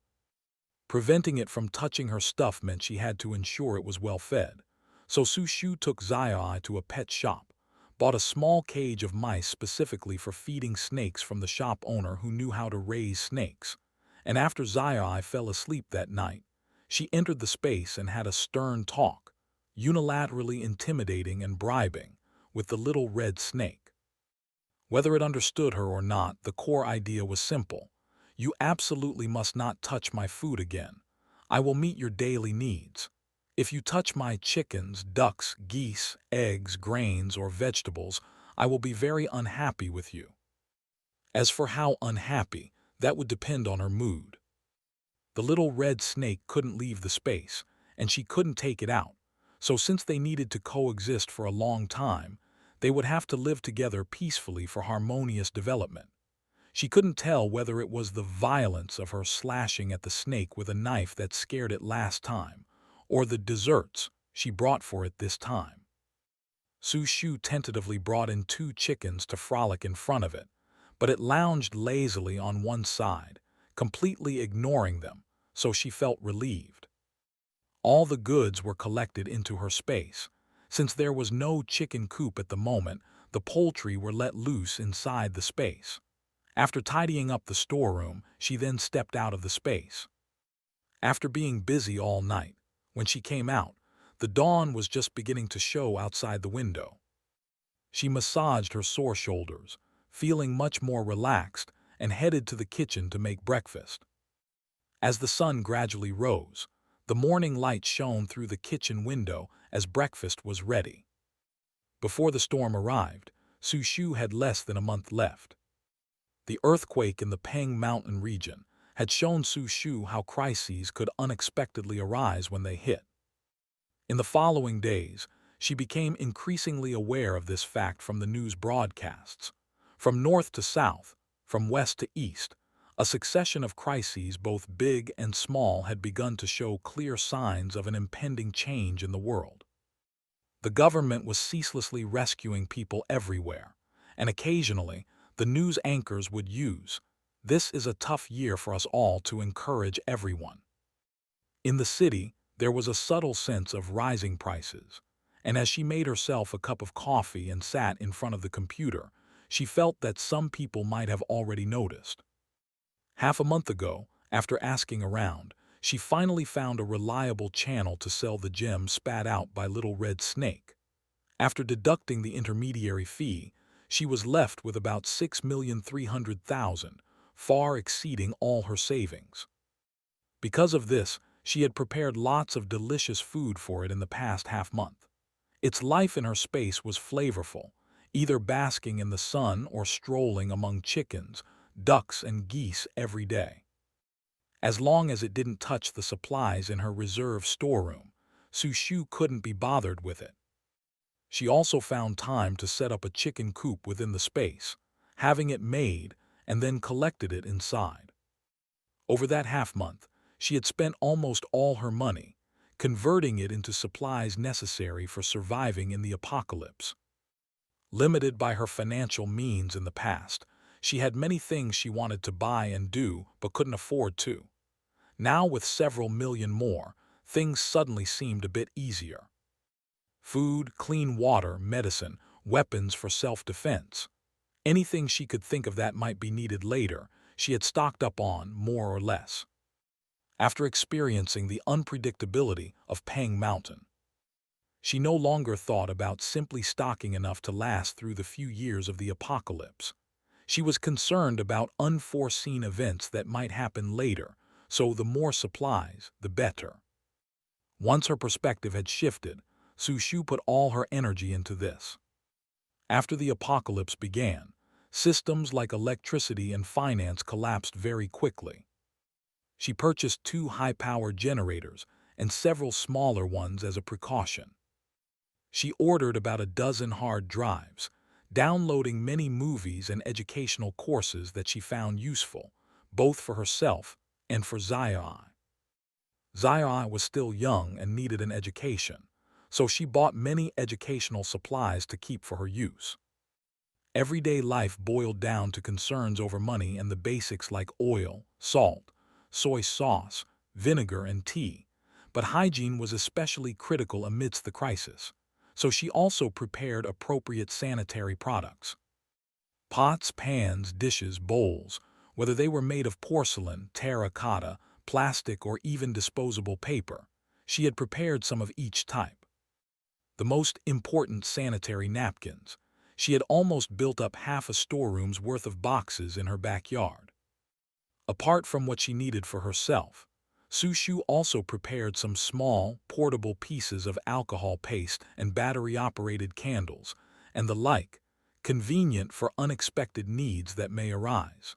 Preventing it from touching her stuff meant she had to ensure it was well fed. So Su Shu took Zai to a pet shop, bought a small cage of mice specifically for feeding snakes from the shop owner who knew how to raise snakes. And after Zai fell asleep that night, she entered the space and had a stern talk, unilaterally intimidating and bribing, with the little red snake. Whether it understood her or not, the core idea was simple. You absolutely must not touch my food again. I will meet your daily needs. If you touch my chickens, ducks, geese, eggs, grains, or vegetables, I will be very unhappy with you. As for how unhappy, that would depend on her mood. The little red snake couldn't leave the space, and she couldn't take it out, so since they needed to coexist for a long time, they would have to live together peacefully for harmonious development. She couldn't tell whether it was the violence of her slashing at the snake with a knife that scared it last time, or the desserts she brought for it this time. Su Shu tentatively brought in 2 chickens to frolic in front of it, but it lounged lazily on one side, completely ignoring them, so she felt relieved. All the goods were collected into her space. Since there was no chicken coop at the moment, the poultry were let loose inside the space. After tidying up the storeroom, she then stepped out of the space. After being busy all night, when she came out, the dawn was just beginning to show outside the window. She massaged her sore shoulders, feeling much more relaxed, and headed to the kitchen to make breakfast. As the sun gradually rose, the morning light shone through the kitchen window as breakfast was ready. Before the storm arrived, Su Shu had less than a month left. The earthquake in the Peng Mountain region had shown Su Shu how crises could unexpectedly arise when they hit. In the following days, she became increasingly aware of this fact from the news broadcasts. From north to south, from west to east, a succession of crises both big and small had begun to show clear signs of an impending change in the world. The government was ceaselessly rescuing people everywhere, and occasionally, the news anchors would use, "This is a tough year for us all," to encourage everyone. In the city, there was a subtle sense of rising prices, and as she made herself a cup of coffee and sat in front of the computer, she felt that some people might have already noticed. Half a month ago, after asking around, she finally found a reliable channel to sell the gems spat out by Little Red Snake. After deducting the intermediary fee, she was left with about 6,300,000, far exceeding all her savings. Because of this, she had prepared lots of delicious food for it in the past half-month. Its life in her space was flavorful, either basking in the sun or strolling among chickens, ducks, and geese every day. As long as it didn't touch the supplies in her reserve storeroom, Sushu couldn't be bothered with it. She also found time to set up a chicken coop within the space, having it made, and then collected it inside. Over that half-month, she had spent almost all her money, converting it into supplies necessary for surviving in the apocalypse. Limited by her financial means in the past, she had many things she wanted to buy and do but couldn't afford to. Now, with several million more, things suddenly seemed a bit easier. Food, clean water, medicine, weapons for self-defense. Anything she could think of that might be needed later, she had stocked up on, more or less. After experiencing the unpredictability of Pang Mountain, she no longer thought about simply stocking enough to last through the few years of the apocalypse. She was concerned about unforeseen events that might happen later, so the more supplies, the better. Once her perspective had shifted, Sushu put all her energy into this. After the apocalypse began, systems like electricity and finance collapsed very quickly. She purchased 2 high-power generators and several smaller ones as a precaution. She ordered about a dozen hard drives, downloading many movies and educational courses that she found useful, both for herself and for Sci-Fi. Sci-Fi was still young and needed an education, so she bought many educational supplies to keep for her use. Everyday life boiled down to concerns over money and the basics like oil, salt, soy sauce, vinegar, and tea, but hygiene was especially critical amidst the crisis, so she also prepared appropriate sanitary products. Pots, pans, dishes, bowls, whether they were made of porcelain, terracotta, plastic, or even disposable paper, she had prepared some of each type. The most important, sanitary napkins. She had almost built up half a storeroom's worth of boxes in her backyard. Apart from what she needed for herself, Sushu also prepared some small, portable pieces of alcohol paste and battery-operated candles, and the like, convenient for unexpected needs that may arise.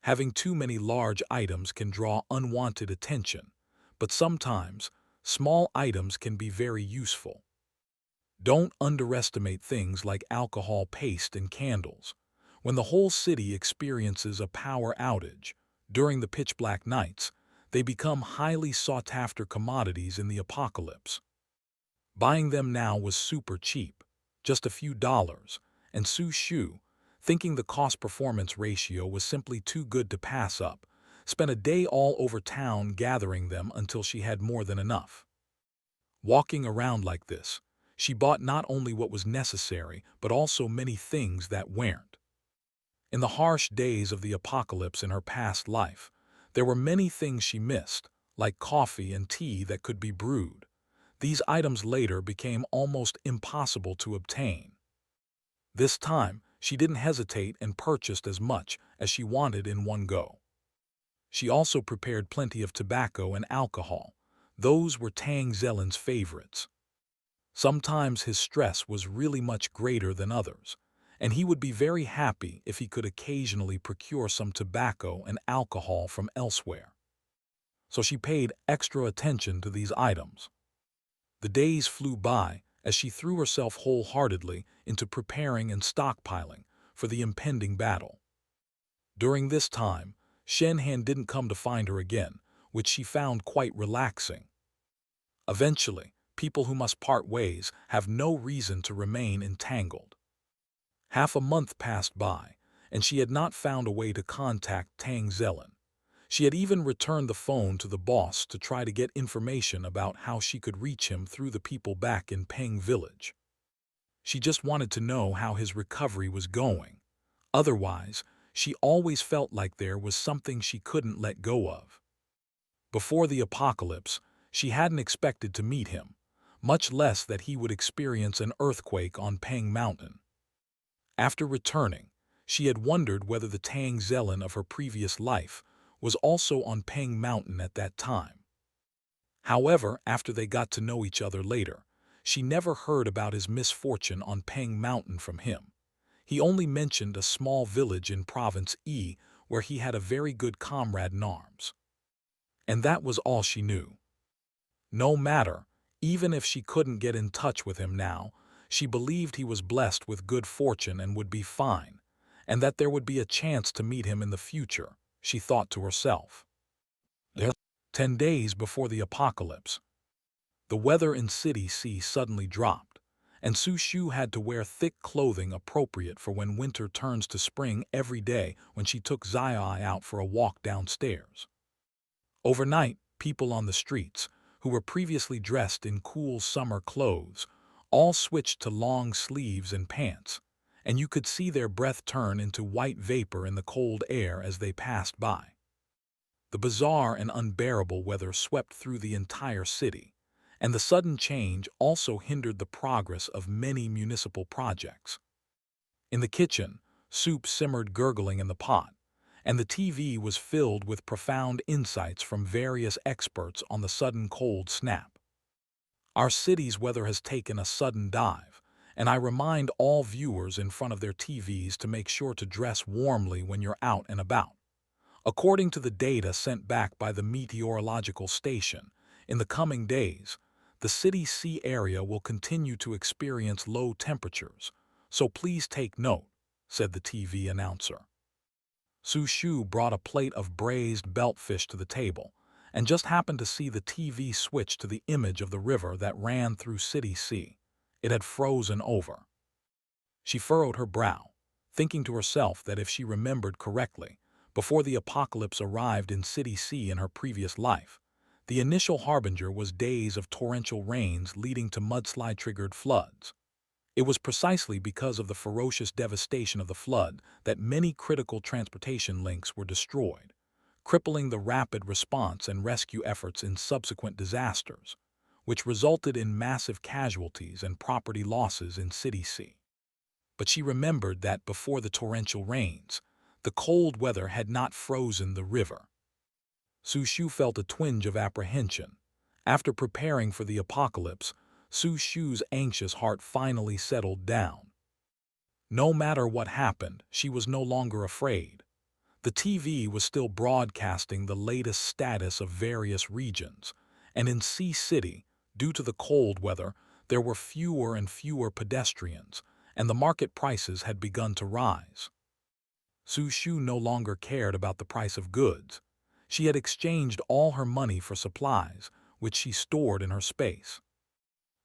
Having too many large items can draw unwanted attention, but sometimes small items can be very useful. Don't underestimate things like alcohol paste and candles. When the whole city experiences a power outage, during the pitch-black nights, they become highly sought-after commodities in the apocalypse. Buying them now was super cheap, just a few dollars, and Sushu, thinking the cost-performance ratio was simply too good to pass up, spent a day all over town gathering them until she had more than enough. Walking around like this, she bought not only what was necessary, but also many things that weren't. In the harsh days of the apocalypse in her past life, there were many things she missed, like coffee and tea that could be brewed. These items later became almost impossible to obtain. This time, she didn't hesitate and purchased as much as she wanted in one go. She also prepared plenty of tobacco and alcohol. Those were Tang Zelin's favorites. Sometimes his stress was really much greater than others, and he would be very happy if he could occasionally procure some tobacco and alcohol from elsewhere. So she paid extra attention to these items. The days flew by as she threw herself wholeheartedly into preparing and stockpiling for the impending battle. During this time, Shenhan didn't come to find her again, which she found quite relaxing. Eventually, people who must part ways have no reason to remain entangled. Half a month passed by, and she had not found a way to contact Tang Zelin. She had even returned the phone to the boss to try to get information about how she could reach him through the people back in Peng Village. She just wanted to know how his recovery was going. Otherwise, she always felt like there was something she couldn't let go of. Before the apocalypse, she hadn't expected to meet him, much less that he would experience an earthquake on Peng Mountain. After returning, she had wondered whether the Tang Zelen of her previous life was also on Peng Mountain at that time. However, after they got to know each other later, she never heard about his misfortune on Peng Mountain from him. He only mentioned a small village in Province E where he had a very good comrade in arms. And that was all she knew. No matter, even if she couldn't get in touch with him now, she believed he was blessed with good fortune and would be fine, and that there would be a chance to meet him in the future, she thought to herself. 10 days before the apocalypse. The weather in City C suddenly dropped, and Su Shu had to wear thick clothing appropriate for when winter turns to spring every day when she took Zai out for a walk downstairs. Overnight, people on the streets, who were previously dressed in cool summer clothes, all switched to long sleeves and pants, and you could see their breath turn into white vapor in the cold air as they passed by. The bizarre and unbearable weather swept through the entire city, and the sudden change also hindered the progress of many municipal projects. In the kitchen, soup simmered gurgling in the pot, and the TV was filled with profound insights from various experts on the sudden cold snap. Our city's weather has taken a sudden dive, and I remind all viewers in front of their TVs to make sure to dress warmly when you're out and about. According to the data sent back by the meteorological station, in the coming days, the City C area will continue to experience low temperatures, so please take note, said the TV announcer. Su Shu brought a plate of braised beltfish to the table, and just happened to see the TV switch to the image of the river that ran through City C. It had frozen over. She furrowed her brow, thinking to herself that if she remembered correctly, before the apocalypse arrived in City C in her previous life, the initial harbinger was days of torrential rains leading to mudslide-triggered floods. It was precisely because of the ferocious devastation of the flood that many critical transportation links were destroyed, crippling the rapid response and rescue efforts in subsequent disasters, which resulted in massive casualties and property losses in City C. But she remembered that before the torrential rains, the cold weather had not frozen the river. Su Shu felt a twinge of apprehension. After preparing for the apocalypse, Su Shu's anxious heart finally settled down. No matter what happened, she was no longer afraid. The TV was still broadcasting the latest status of various regions, and in Sea City, due to the cold weather, there were fewer and fewer pedestrians, and the market prices had begun to rise. Su Shu no longer cared about the price of goods. She had exchanged all her money for supplies, which she stored in her space.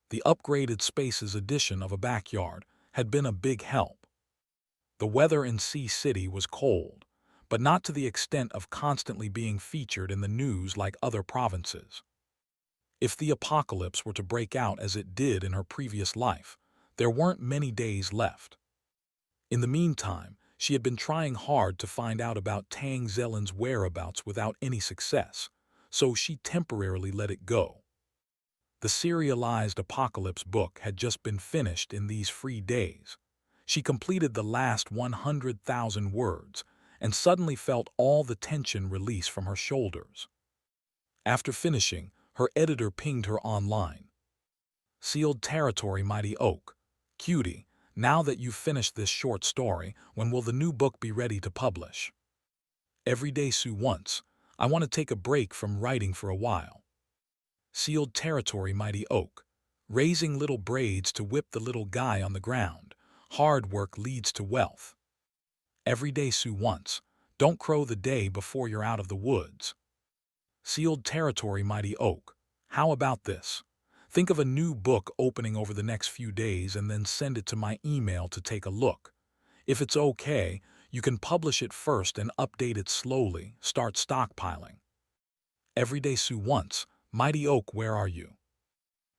The upgraded Spaces edition of a backyard had been a big help. The weather in Sea City was cold, but not to the extent of constantly being featured in the news like other provinces. If the apocalypse were to break out as it did in her previous life, there weren't many days left. In the meantime, she had been trying hard to find out about Tang Zelen's whereabouts without any success, so she temporarily let it go. The serialized Apocalypse book had just been finished in these free days. She completed the last 100,000 words and suddenly felt all the tension release from her shoulders. After finishing, her editor pinged her online. Sealed territory, Mighty Oak. Cutie. Now that you've finished this short story, when will the new book be ready to publish? Everyday Sue once. I want to take a break from writing for a while. Sealed territory, Mighty Oak. Raising little braids to whip the little guy on the ground. Hard work leads to wealth. Everyday Sue once. Don't crow the day before you're out of the woods. Sealed territory, Mighty Oak. How about this? Think of a new book opening over the next few days and then send it to my email to take a look. If it's okay, you can publish it first and update it slowly, start stockpiling. Everyday Sue once. Mighty Oak, where are you?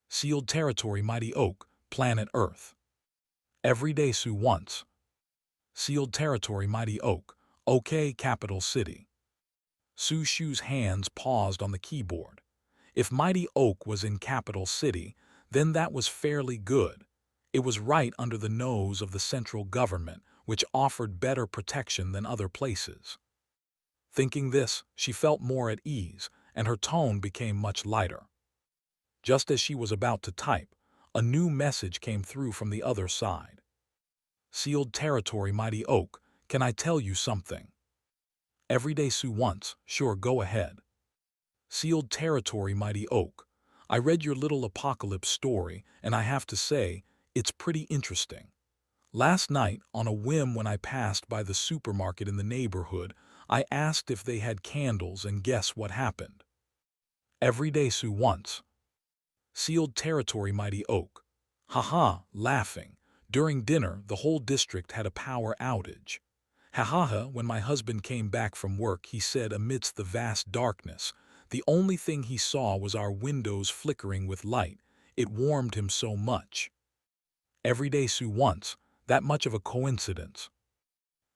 Sealed territory, Mighty Oak, planet Earth. Everyday Sue once. Sealed territory, Mighty Oak. Okay, capital city. Su Shu's hands paused on the keyboard. If Mighty Oak was in capital city, then that was fairly good. It was right under the nose of the central government, which offered better protection than other places. Thinking this, she felt more at ease, and her tone became much lighter. Just as she was about to type, a new message came through from the other side. Sealed territory, Mighty Oak, can I tell you something? Everyday Sue once, sure, go ahead. Sealed territory, Mighty Oak. I read your little apocalypse story, and I have to say, it's pretty interesting. Last night, on a whim when I passed by the supermarket in the neighborhood, I asked if they had candles, and guess what happened? Everyday Sue once. Sealed territory, Mighty Oak. Ha, laughing. During dinner, the whole district had a power outage. Ha, when my husband came back from work, he said amidst the vast darkness, the only thing he saw was our windows flickering with light. It warmed him so much. Everyday Sue once, that much of a coincidence.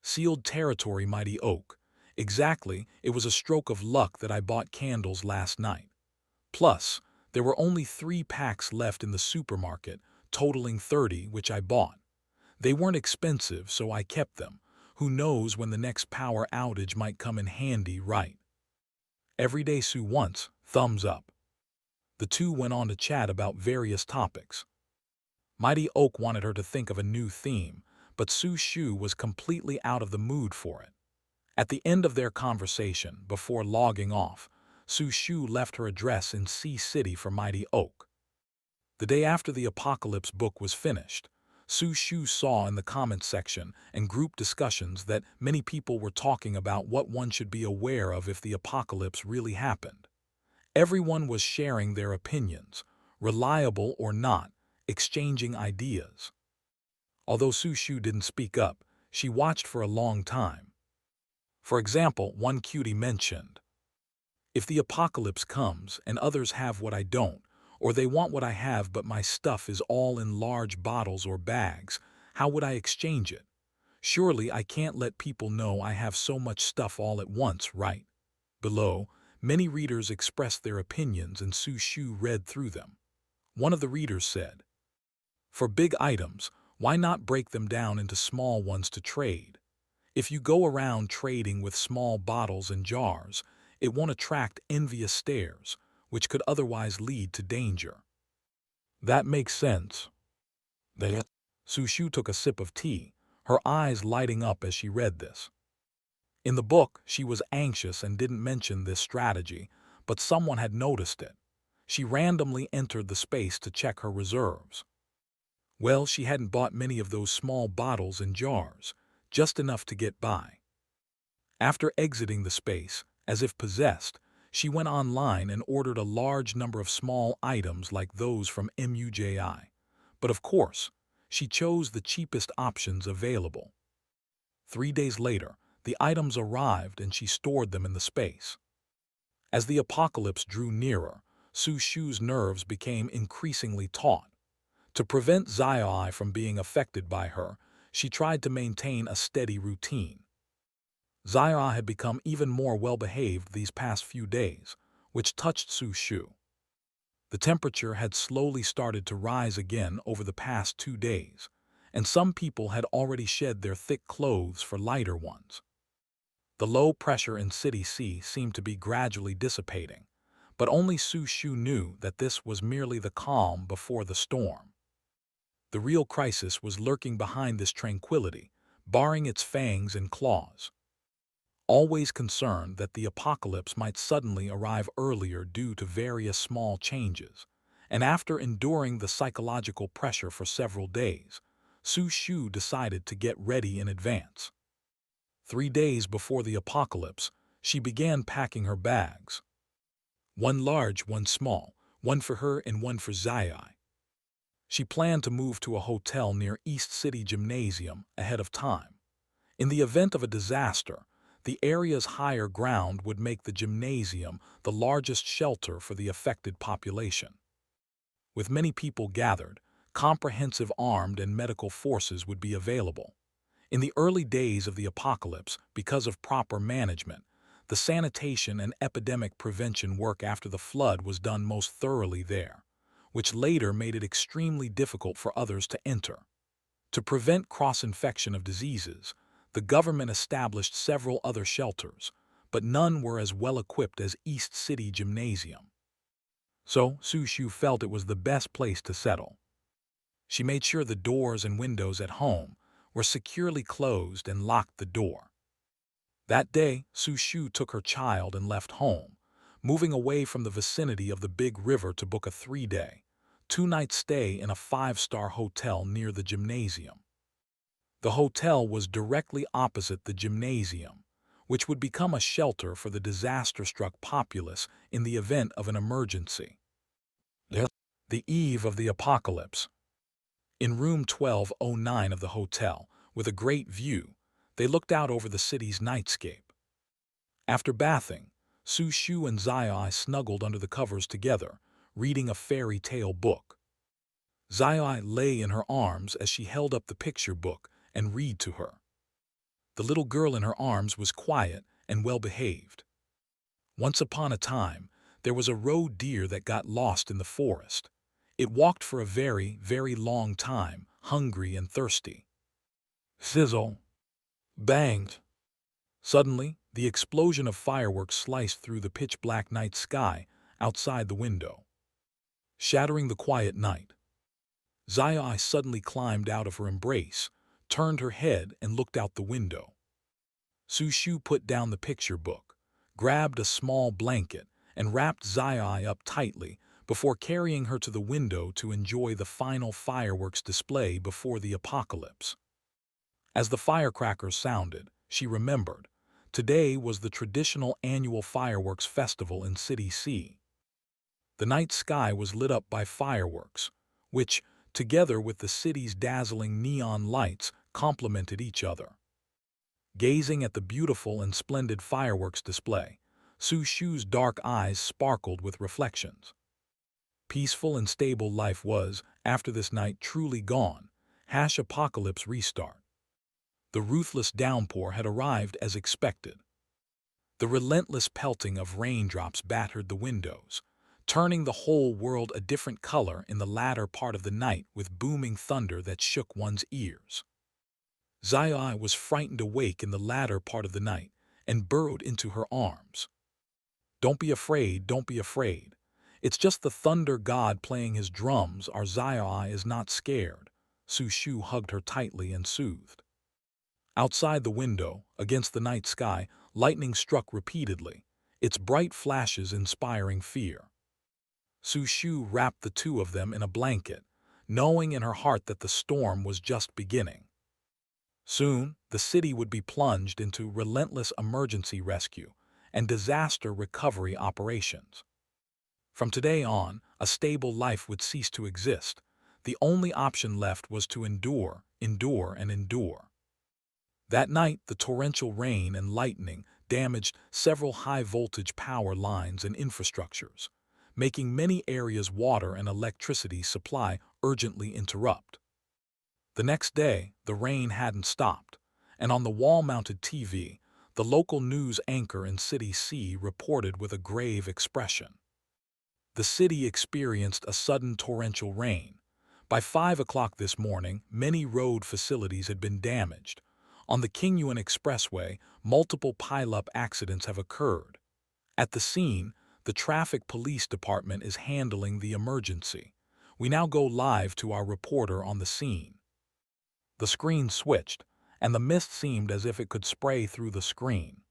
Sealed territory, Mighty Oak. Exactly, it was a stroke of luck that I bought candles last night. Plus, there were only 3 packs left in the supermarket, totaling 30, which I bought. They weren't expensive, so I kept them. Who knows when the next power outage might come in handy, right? Everyday Sue once, thumbs up. The two went on to chat about various topics. Mighty Oak wanted her to think of a new theme, but Sue Shu was completely out of the mood for it. At the end of their conversation, before logging off, Sue Shu left her address in Sea City for Mighty Oak. The day after the Apocalypse book was finished, Sue Shu saw in the comments section and group discussions that many people were talking about what one should be aware of if the apocalypse really happened. Everyone was sharing their opinions, reliable or not, exchanging ideas. Although Sue Shu didn't speak up, she watched for a long time. For example, one cutie mentioned, if the apocalypse comes and others have what I don't, or they want what I have but my stuff is all in large bottles or bags, how would I exchange it? Surely I can't let people know I have so much stuff all at once, right? Below, many readers expressed their opinions and Sue Shu read through them. One of the readers said, for big items, why not break them down into small ones to trade? If you go around trading with small bottles and jars, it won't attract envious stares, which could otherwise lead to danger. That makes sense. Sue Shu took a sip of tea, her eyes lighting up as she read this. In the book, she was anxious and didn't mention this strategy, but someone had noticed it. She randomly entered the space to check her reserves. Well, she hadn't bought many of those small bottles and jars, just enough to get by. After exiting the space, as if possessed, she went online and ordered a large number of small items like those from MUJI. But of course, she chose the cheapest options available. 3 days later, the items arrived and she stored them in the space. As the apocalypse drew nearer, Sue Shu's nerves became increasingly taut. To prevent Sci-Fi from being affected by her, she tried to maintain a steady routine. Sci-Fi had become even more well-behaved these past few days, which touched Sue Shu. The temperature had slowly started to rise again over the past 2 days, and some people had already shed their thick clothes for lighter ones. The low pressure in City C seemed to be gradually dissipating, but only Sue Shu knew that this was merely the calm before the storm. The real crisis was lurking behind this tranquility, baring its fangs and claws. Always concerned that the apocalypse might suddenly arrive earlier due to various small changes, and after enduring the psychological pressure for several days, Sue Shu decided to get ready in advance. 3 days before the apocalypse, she began packing her bags. One large, one small, one for her and one for Sci-Fi. She planned to move to a hotel near East City Gymnasium ahead of time. In the event of a disaster, the area's higher ground would make the gymnasium the largest shelter for the affected population. With many people gathered, comprehensive armed and medical forces would be available. In the early days of the apocalypse, because of proper management, the sanitation and epidemic prevention work after the flood was done most thoroughly there. which later made it extremely difficult for others to enter. To prevent cross-infection of diseases, the government established several other shelters, but none were as well equipped as East City Gymnasium. So Su Shu felt it was the best place to settle. She made sure the doors and windows at home were securely closed and locked the door. That day, Su Shu took her child and left home, moving away from the vicinity of the big river to book a 3-day, 2-night stay in a 5-star hotel near the gymnasium. The hotel was directly opposite the gymnasium, which would become a shelter for the disaster-struck populace in the event of an emergency. The eve of the apocalypse. In room 1209 of the hotel, with a great view, they looked out over the city's nightscape. After bathing, Su Shu and Zai snuggled under the covers together, reading a fairy tale book. Zai lay in her arms as she held up the picture book and read to her. The little girl in her arms was quiet and well-behaved. Once upon a time, there was a roe deer that got lost in the forest. It walked for a very, very long time, hungry and thirsty. Sizzle. Banged. Suddenly, the explosion of fireworks sliced through the pitch-black night sky outside the window, shattering the quiet night. Zai suddenly climbed out of her embrace, turned her head and looked out the window. Su Shu put down the picture book, grabbed a small blanket, and wrapped Zai up tightly before carrying her to the window to enjoy the final fireworks display before the apocalypse. As the firecrackers sounded, she remembered, today was the traditional annual fireworks festival in City C. The night sky was lit up by fireworks, which, together with the city's dazzling neon lights, complemented each other. Gazing at the beautiful and splendid fireworks display, Su Shu's dark eyes sparkled with reflections. Peaceful and stable life was, after this night, truly gone. Apocalypse restart. The ruthless downpour had arrived as expected. The relentless pelting of raindrops battered the windows, turning the whole world a different color in the latter part of the night with booming thunder that shook one's ears. Zai was frightened awake in the latter part of the night and burrowed into her arms. "Don't be afraid, don't be afraid. It's just the thunder god playing his drums. Our Zai is not scared." Su Shu hugged her tightly and soothed. Outside the window, against the night sky, lightning struck repeatedly, its bright flashes inspiring fear. Su Shu wrapped the two of them in a blanket, knowing in her heart that the storm was just beginning. Soon, the city would be plunged into relentless emergency rescue and disaster recovery operations. From today on, a stable life would cease to exist. The only option left was to endure, endure, and endure. That night, the torrential rain and lightning damaged several high-voltage power lines and infrastructures, making many areas water and electricity supply urgently interrupt. The next day, the rain hadn't stopped, and on the wall-mounted TV, the local news anchor in City C reported with a grave expression. The city experienced a sudden torrential rain. By 5 o'clock this morning, many road facilities had been damaged. On the Qingyuan Expressway, multiple pile-up accidents have occurred. At the scene, the traffic police department is handling the emergency. We now go live to our reporter on the scene. The screen switched, and the mist seemed as if it could spray through the screen.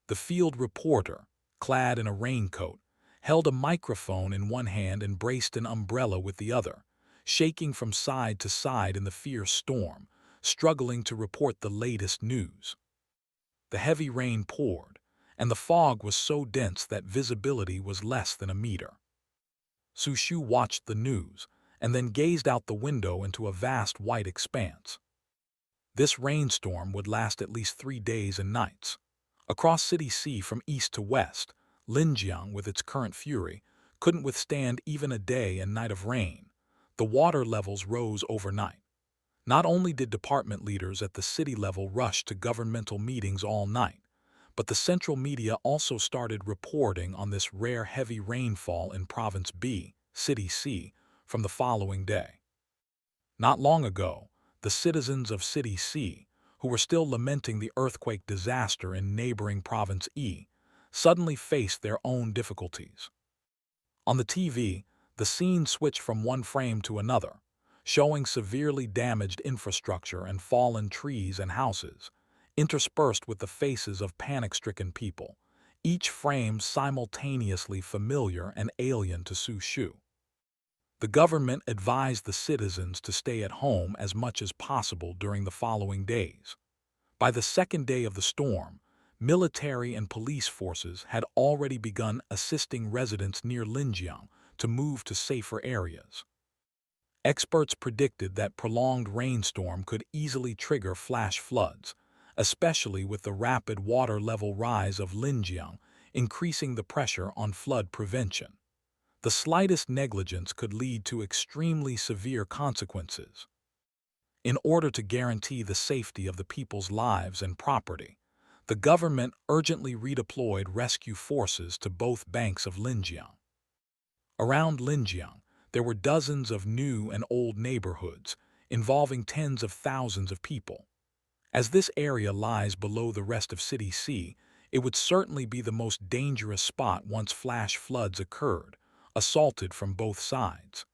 The field reporter, clad in a raincoat, held a microphone in one hand and braced an umbrella with the other, shaking from side to side in the fierce storm, struggling to report the latest news. The heavy rain poured, and the fog was so dense that visibility was less than a meter. Su Shu watched the news, and then gazed out the window into a vast white expanse. This rainstorm would last at least 3 days and nights. Across City C from east to west, Linjiang, with its current fury, couldn't withstand even a day and night of rain. The water levels rose overnight. Not only did department leaders at the city level rush to governmental meetings all night, but the central media also started reporting on this rare heavy rainfall in Province B, City C, from the following day. Not long ago, the citizens of City C, who were still lamenting the earthquake disaster in neighboring Province E, suddenly faced their own difficulties. On the TV, the scene switched from one frame to another, showing severely damaged infrastructure and fallen trees and houses, interspersed with the faces of panic-stricken people, each frame simultaneously familiar and alien to Su Shu. The government advised the citizens to stay at home as much as possible during the following days. By the second day of the storm, military and police forces had already begun assisting residents near Linjiang to move to safer areas. Experts predicted that prolonged rainstorm could easily trigger flash floods, especially with the rapid water level rise of Linjiang, increasing the pressure on flood prevention. The slightest negligence could lead to extremely severe consequences. In order to guarantee the safety of the people's lives and property, the government urgently redeployed rescue forces to both banks of Linjiang. Around Linjiang, there were dozens of new and old neighborhoods, involving tens of thousands of people. As this area lies below the rest of City C, it would certainly be the most dangerous spot once flash floods occurred, assaulted from both sides.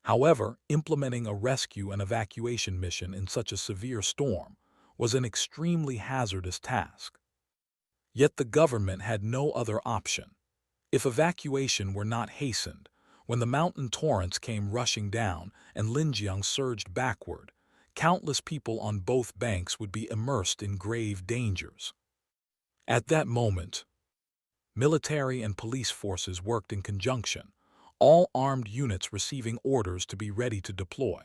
However, implementing a rescue and evacuation mission in such a severe storm was an extremely hazardous task. Yet the government had no other option. If evacuation were not hastened, when the mountain torrents came rushing down and Linjiang surged backward, countless people on both banks would be immersed in grave dangers. At that moment, military and police forces worked in conjunction, all armed units receiving orders to be ready to deploy.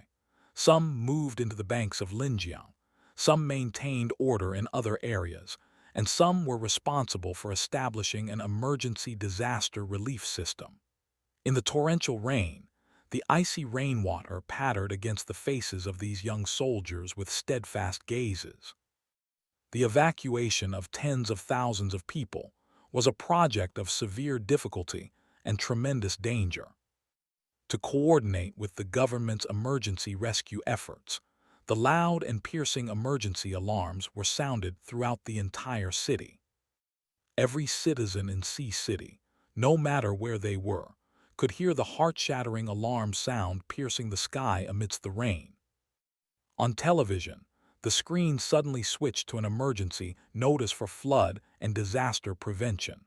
Some moved into the banks of Linjiang, some maintained order in other areas, and some were responsible for establishing an emergency disaster relief system. In the torrential rain, the icy rainwater pattered against the faces of these young soldiers with steadfast gazes. The evacuation of tens of thousands of people was a project of severe difficulty and tremendous danger. To coordinate with the government's emergency rescue efforts, the loud and piercing emergency alarms were sounded throughout the entire city. Every citizen in C City, no matter where they were, could hear the heart-shattering alarm sound piercing the sky amidst the rain. On television, the screen suddenly switched to an emergency notice for flood and disaster prevention.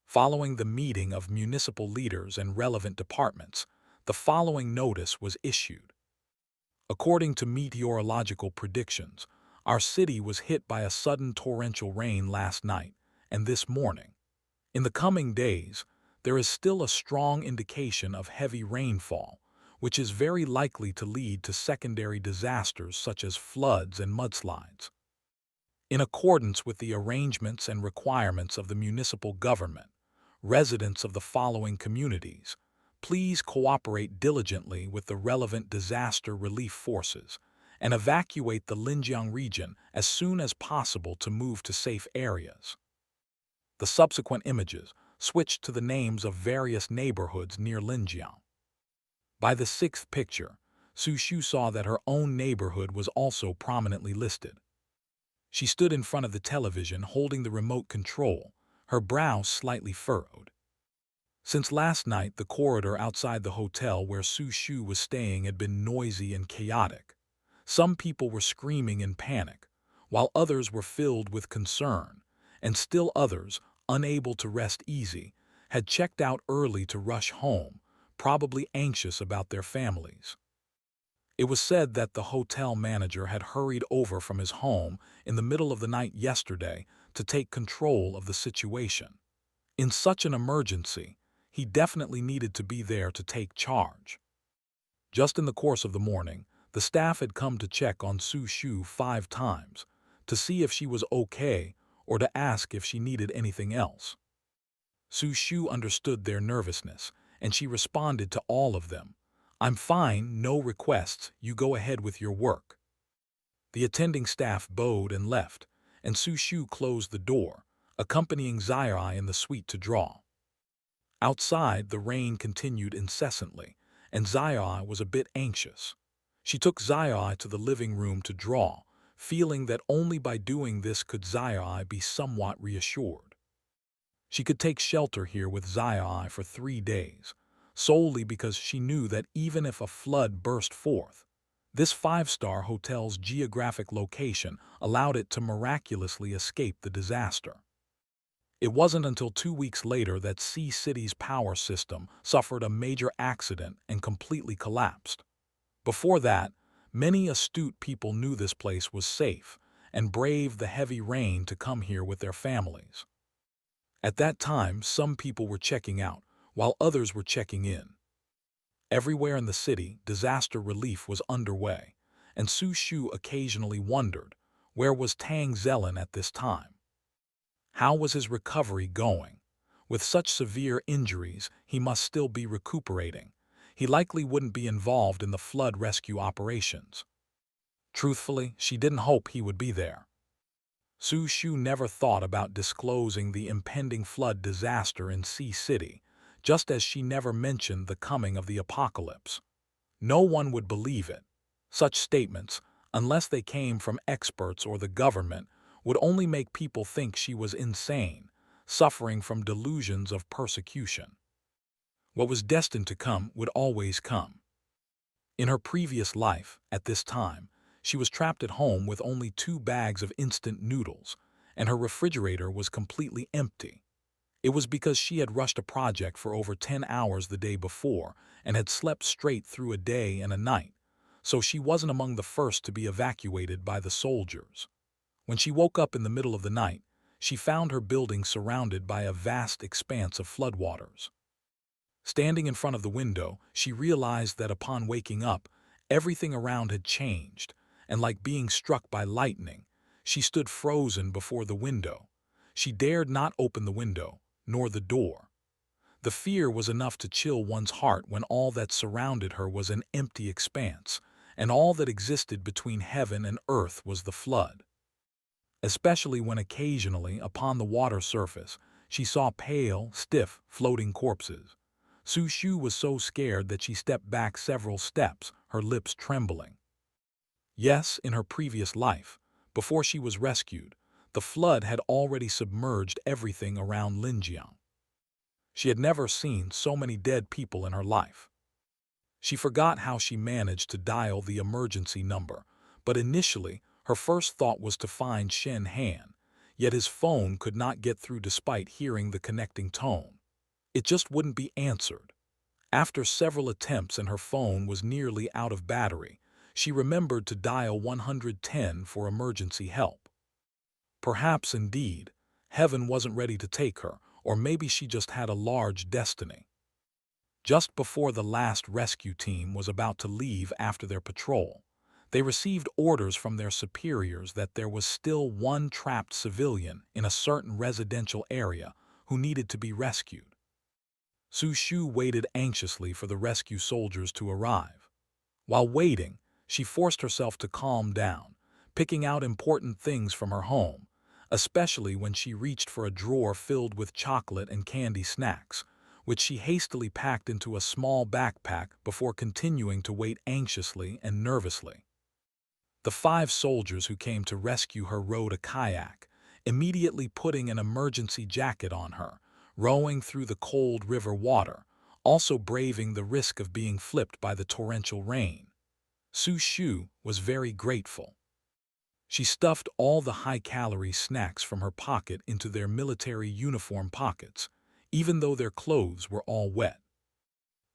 Following the meeting of municipal leaders and relevant departments, the following notice was issued. According to meteorological predictions, our city was hit by a sudden torrential rain last night and this morning. In the coming days, there is still a strong indication of heavy rainfall, which is very likely to lead to secondary disasters such as floods and mudslides. In accordance with the arrangements and requirements of the municipal government, residents of the following communities, please cooperate diligently with the relevant disaster relief forces and evacuate the Linjiang region as soon as possible to move to safe areas. The subsequent images switched to the names of various neighborhoods near Linjiang. By the sixth picture, Su Shu saw that her own neighborhood was also prominently listed. She stood in front of the television holding the remote control, her brow slightly furrowed. Since last night, the corridor outside the hotel where Su Shu was staying had been noisy and chaotic. Some people were screaming in panic, while others were filled with concern, and still others, unable to rest easy, had checked out early to rush home, probably anxious about their families. It was said that the hotel manager had hurried over from his home in the middle of the night yesterday to take control of the situation. In such an emergency, he definitely needed to be there to take charge. Just in the course of the morning, the staff had come to check on Su Shu 5 times, to see if she was okay or to ask if she needed anything else. Su Shu understood their nervousness, and she responded to all of them. "I'm fine, no requests, you go ahead with your work." The attending staff bowed and left, and Su Shu closed the door, accompanying Zai in the suite to draw. Outside, the rain continued incessantly, and Zai was a bit anxious. She took Zai to the living room to draw, feeling that only by doing this could Zai be somewhat reassured. She could take shelter here with Zai for 3 days, solely because she knew that even if a flood burst forth, this five-star hotel's geographic location allowed it to miraculously escape the disaster. It wasn't until 2 weeks later that Sea City's power system suffered a major accident and completely collapsed. Before that, many astute people knew this place was safe and braved the heavy rain to come here with their families. At that time, some people were checking out, while others were checking in. Everywhere in the city, disaster relief was underway, and Su Shu occasionally wondered, where was Tang Zelen at this time? How was his recovery going? With such severe injuries, he must still be recuperating. He likely wouldn't be involved in the flood rescue operations. Truthfully, she didn't hope he would be there. Su Shu never thought about disclosing the impending flood disaster in Sea City, just as she never mentioned the coming of the apocalypse. No one would believe it. Such statements, unless they came from experts or the government, would only make people think she was insane, suffering from delusions of persecution. What was destined to come would always come. In her previous life, at this time, she was trapped at home with only 2 bags of instant noodles, and her refrigerator was completely empty. It was because she had rushed a project for over 10 hours the day before and had slept straight through a day and a night, so she wasn't among the first to be evacuated by the soldiers. When she woke up in the middle of the night, she found her building surrounded by a vast expanse of floodwaters. Standing in front of the window, she realized that upon waking up, everything around had changed, and like being struck by lightning, she stood frozen before the window. She dared not open the window, nor the door. The fear was enough to chill one's heart when all that surrounded her was an empty expanse, and all that existed between heaven and earth was the flood. Especially when occasionally, upon the water surface, she saw pale, stiff, floating corpses. Su Shu was so scared that she stepped back several steps, her lips trembling. Yes, in her previous life, before she was rescued, the flood had already submerged everything around Linjiang. She had never seen so many dead people in her life. She forgot how she managed to dial the emergency number, but initially, her first thought was to find Shen Han, yet his phone could not get through despite hearing the connecting tone. It just wouldn't be answered. After several attempts and her phone was nearly out of battery, she remembered to dial 110 for emergency help. Perhaps, indeed, heaven wasn't ready to take her, or maybe she just had a large destiny. Just before the last rescue team was about to leave after their patrol, they received orders from their superiors that there was still one trapped civilian in a certain residential area who needed to be rescued. Su Shu waited anxiously for the rescue soldiers to arrive. While waiting, she forced herself to calm down, picking out important things from her home, especially when she reached for a drawer filled with chocolate and candy snacks, which she hastily packed into a small backpack before continuing to wait anxiously and nervously. The 5 soldiers who came to rescue her rowed a kayak, immediately putting an emergency jacket on her, rowing through the cold river water, also braving the risk of being flipped by the torrential rain. Su Shu was very grateful. She stuffed all the high-calorie snacks from her pocket into their military uniform pockets, even though their clothes were all wet.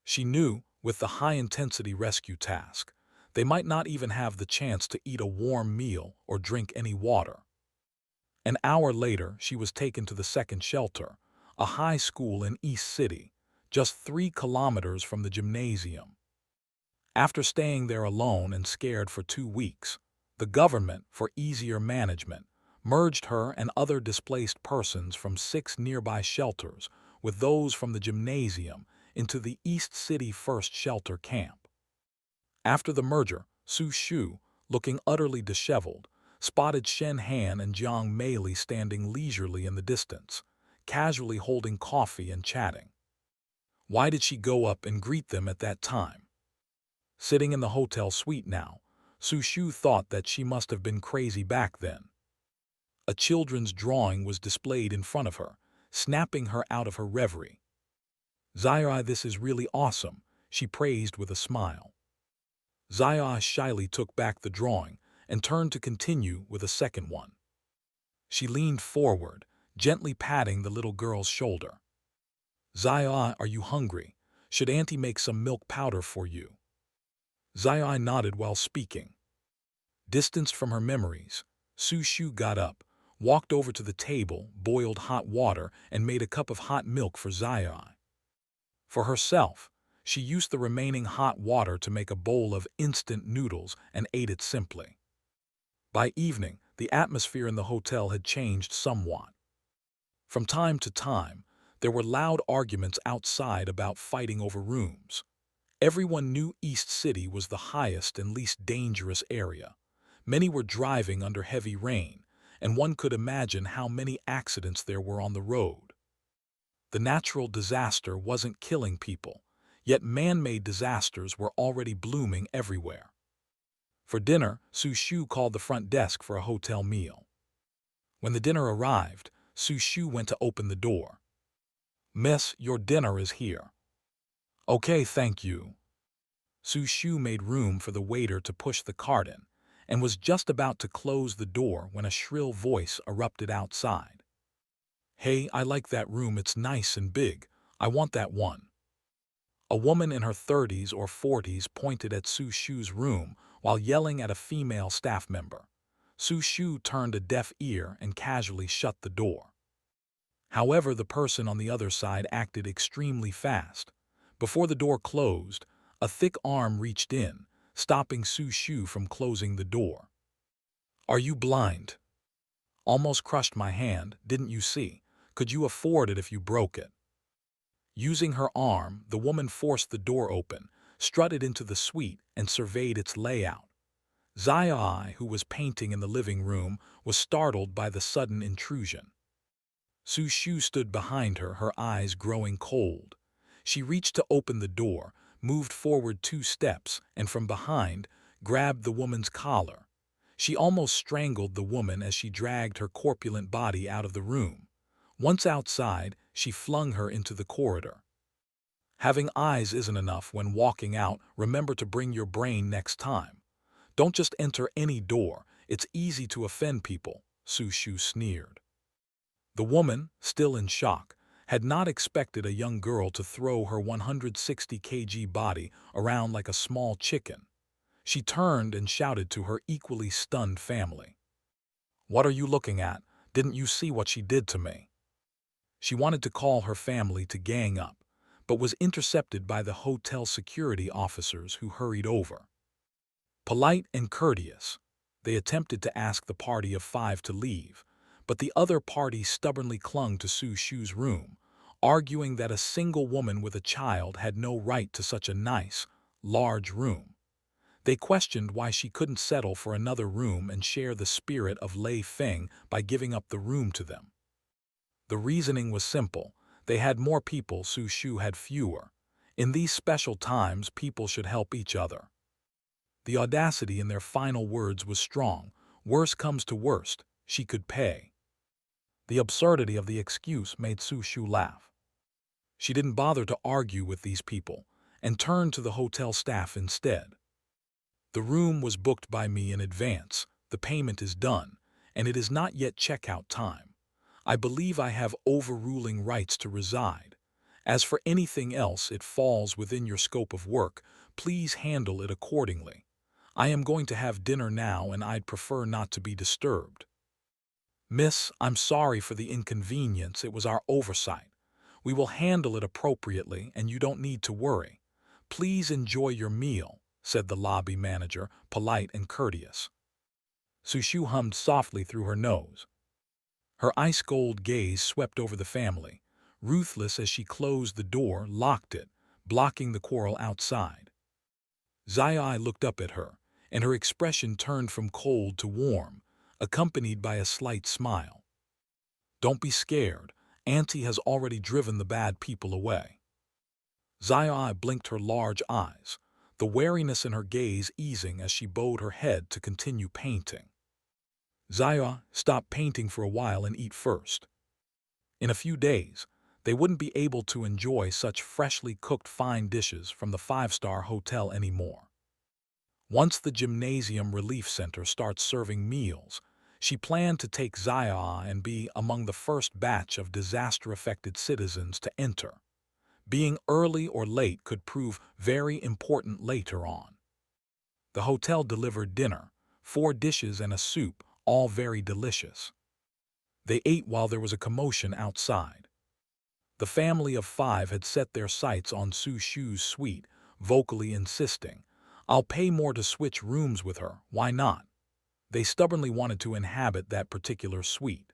She knew, with the high-intensity rescue task, they might not even have the chance to eat a warm meal or drink any water. An hour later, she was taken to the second shelter, a high school in East City, just 3 kilometers from the gymnasium. After staying there alone and scared for 2 weeks, the government, for easier management, merged her and other displaced persons from 6 nearby shelters with those from the gymnasium into the East City First Shelter Camp. After the merger, Su Shu, looking utterly disheveled, spotted Shen Han and Jiang Meili standing leisurely in the distance, casually holding coffee and chatting. Why did she go up and greet them at that time? Sitting in the hotel suite now, Sushu thought that she must have been crazy back then. A children's drawing was displayed in front of her, snapping her out of her reverie. "Zaya, this is really awesome," she praised with a smile. Zaya shyly took back the drawing and turned to continue with a second one. She leaned forward, gently patting the little girl's shoulder. "Zaya, are you hungry? Should Auntie make some milk powder for you?" Zaya nodded while speaking. Distanced from her memories, Sushu got up, walked over to the table, boiled hot water, and made a cup of hot milk for Zaya. For herself, she used the remaining hot water to make a bowl of instant noodles and ate it simply. By evening, the atmosphere in the hotel had changed somewhat. From time to time, there were loud arguments outside about fighting over rooms. Everyone knew East City was the highest and least dangerous area. Many were driving under heavy rain, and one could imagine how many accidents there were on the road. The natural disaster wasn't killing people, yet man-made disasters were already blooming everywhere. For dinner, Sushu called the front desk for a hotel meal. When the dinner arrived, Sushu went to open the door. "Miss, your dinner is here." "Okay, thank you." Sushu made room for the waiter to push the cart in, and was just about to close the door when a shrill voice erupted outside. "Hey, I like that room, it's nice and big. I want that one." A woman in her 30s or 40s pointed at Sushu's room while yelling at a female staff member. Sushu turned a deaf ear and casually shut the door. However, the person on the other side acted extremely fast. Before the door closed, a thick arm reached in, stopping Sushu from closing the door. "Are you blind? Almost crushed my hand, didn't you see? Could you afford it if you broke it?" Using her arm, the woman forced the door open, strutted into the suite, and surveyed its layout. Zaya, who was painting in the living room, was startled by the sudden intrusion. Sushu stood behind her, her eyes growing cold. She reached to open the door, moved forward 2 steps, and from behind, grabbed the woman's collar. She almost strangled the woman as she dragged her corpulent body out of the room. Once outside, she flung her into the corridor. "Having eyes isn't enough when walking out. Remember to bring your brain next time. Don't just enter any door. It's easy to offend people," Sushu sneered. The woman, still in shock, had not expected a young girl to throw her 160 kg body around like a small chicken. She turned and shouted to her equally stunned family. "What are you looking at? Didn't you see what she did to me?" She wanted to call her family to gang up, but was intercepted by the hotel security officers who hurried over. Polite and courteous, they attempted to ask the party of 5 to leave, but the other party stubbornly clung to Sushu's room, arguing that a single woman with a child had no right to such a nice, large room. They questioned why she couldn't settle for another room and share the spirit of Lei Feng by giving up the room to them. The reasoning was simple. They had more people, Sushu had fewer. In these special times, people should help each other. The audacity in their final words was strong. Worst comes to worst, she could pay. The absurdity of the excuse made Sushu laugh. She didn't bother to argue with these people, and turned to the hotel staff instead. "The room was booked by me in advance, the payment is done, and it is not yet checkout time. I believe I have overruling rights to reside. As for anything else, it falls within your scope of work. Please handle it accordingly. I am going to have dinner now and I'd prefer not to be disturbed." "Miss, I'm sorry for the inconvenience. It was our oversight. We will handle it appropriately and you don't need to worry. Please enjoy your meal," said the lobby manager, polite and courteous. Sushu hummed softly through her nose. Her ice-cold gaze swept over the family, ruthless as she closed the door, locked it, blocking the quarrel outside. Zai looked up at her, and her expression turned from cold to warm, accompanied by a slight smile. "Don't be scared. Auntie has already driven the bad people away." Zai blinked her large eyes, the wariness in her gaze easing as she bowed her head to continue painting. Zai, stop painting for a while and eat first. In a few days, they wouldn't be able to enjoy such freshly cooked fine dishes from the five-star hotel anymore. Once the Gymnasium Relief Center starts serving meals, she planned to take Zaya and be among the first batch of disaster-affected citizens to enter. Being early or late could prove very important later on. The hotel delivered dinner, 4 dishes and a soup, all very delicious. They ate while there was a commotion outside. The family of 5 had set their sights on Su Shu's suite, vocally insisting, "I'll pay more to switch rooms with her, why not?" They stubbornly wanted to inhabit that particular suite.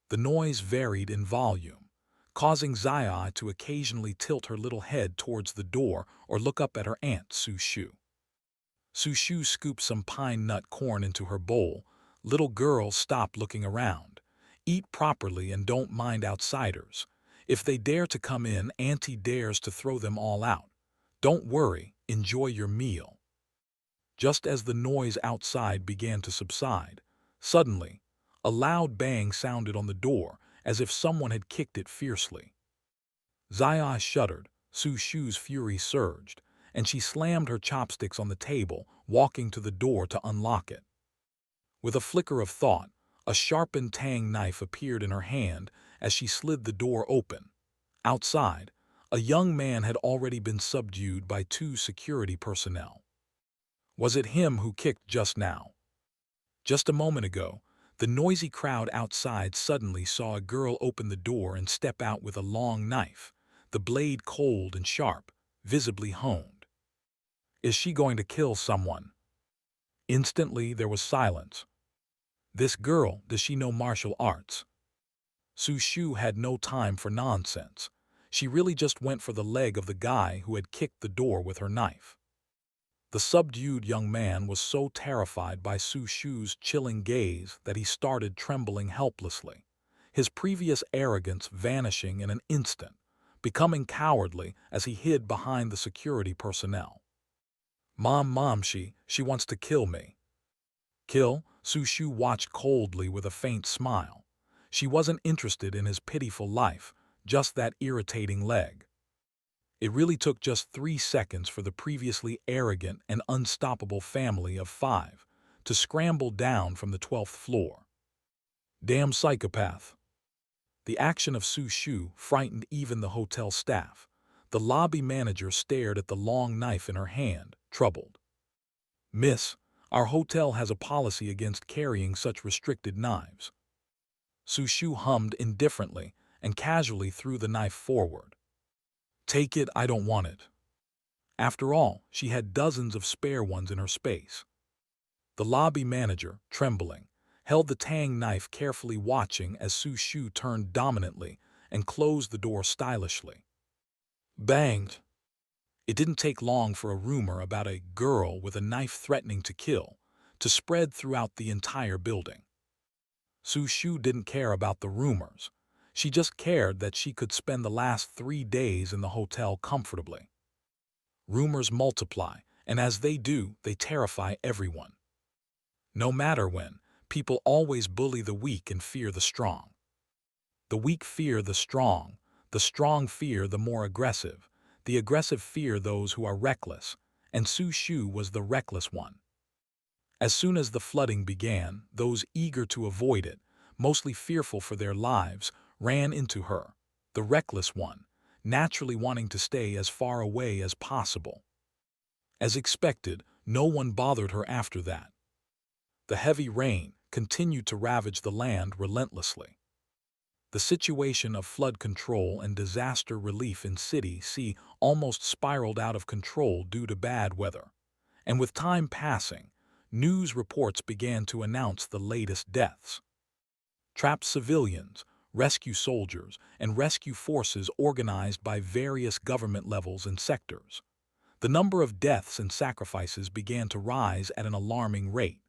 The noise varied in volume, causing Zaya to occasionally tilt her little head towards the door or look up at her aunt Su Shu. Su Shu scooped some pine nut corn into her bowl. "Little girl, stop looking around. Eat properly and don't mind outsiders. If they dare to come in, Auntie dares to throw them all out. Don't worry, enjoy your meal." Just as the noise outside began to subside, suddenly, a loud bang sounded on the door as if someone had kicked it fiercely. Zaya shuddered, Su Shu's fury surged, and she slammed her chopsticks on the table, walking to the door to unlock it. With a flicker of thought, a sharpened tang knife appeared in her hand as she slid the door open. Outside, a young man had already been subdued by 2 security personnel. Was it him who kicked just now? Just a moment ago, the noisy crowd outside suddenly saw a girl open the door and step out with a long knife, the blade cold and sharp, visibly honed. Is she going to kill someone? Instantly, there was silence. This girl, does she know martial arts? Su Shu had no time for nonsense. She really just went for the leg of the guy who had kicked the door with her knife. The subdued young man was so terrified by Su Shu's chilling gaze that he started trembling helplessly, his previous arrogance vanishing in an instant, becoming cowardly as he hid behind the security personnel. Mom, she wants to kill me." "Kill?" Su Shu watched coldly with a faint smile. She wasn't interested in his pitiful life, just that irritating leg. It really took just 3 seconds for the previously arrogant and unstoppable family of 5 to scramble down from the 12th floor. Damn psychopath. The action of Su Shu frightened even the hotel staff. The lobby manager stared at the long knife in her hand, troubled. "Miss, our hotel has a policy against carrying such restricted knives." Su Shu hummed indifferently and casually threw the knife forward. "Take it, I don't want it." After all, she had dozens of spare ones in her space. The lobby manager, trembling, held the tang knife carefully watching as Su Shu turned dominantly and closed the door stylishly. Banged. It didn't take long for a rumor about a girl with a knife threatening to kill to spread throughout the entire building. Su Shu didn't care about the rumors. She just cared that she could spend the last 3 days in the hotel comfortably. Rumors multiply, and as they do, they terrify everyone. No matter when, people always bully the weak and fear the strong. The weak fear the strong fear the more aggressive, the aggressive fear those who are reckless, and Su Shu was the reckless one. As soon as the flooding began, those eager to avoid it, mostly fearful for their lives, ran into her, the reckless one, naturally wanting to stay as far away as possible. As expected, no one bothered her after that. The heavy rain continued to ravage the land relentlessly. The situation of flood control and disaster relief in City C almost spiraled out of control due to bad weather. And with time passing, news reports began to announce the latest deaths. Trapped civilians, rescue soldiers, and rescue forces organized by various government levels and sectors. The number of deaths and sacrifices began to rise at an alarming rate.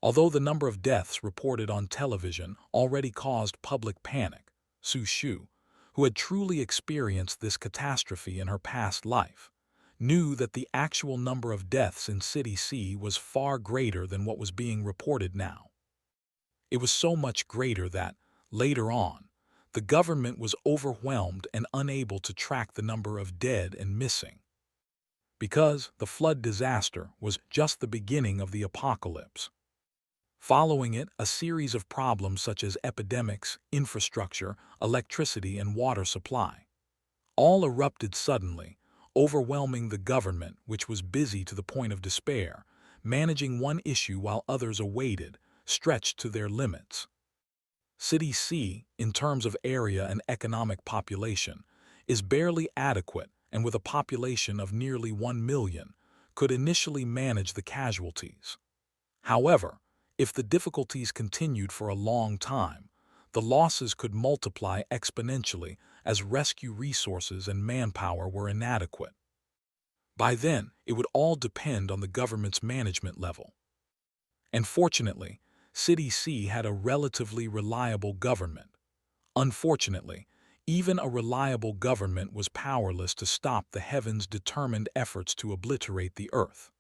Although the number of deaths reported on television already caused public panic, Su Shu, who had truly experienced this catastrophe in her past life, knew that the actual number of deaths in City C was far greater than what was being reported now. It was so much greater that, later on, the government was overwhelmed and unable to track the number of dead and missing. Because the flood disaster was just the beginning of the apocalypse. Following it, a series of problems such as epidemics, infrastructure, electricity, and water supply all erupted suddenly, overwhelming the government, which was busy to the point of despair, managing one issue while others awaited, stretched to their limits. City C, in terms of area and economic population, is barely adequate, and with a population of nearly 1 million, could initially manage the casualties. However, if the difficulties continued for a long time, the losses could multiply exponentially as rescue resources and manpower were inadequate. By then, it would all depend on the government's management level. And fortunately, City C had a relatively reliable government. Unfortunately, even a reliable government was powerless to stop the heavens' determined efforts to obliterate the earth.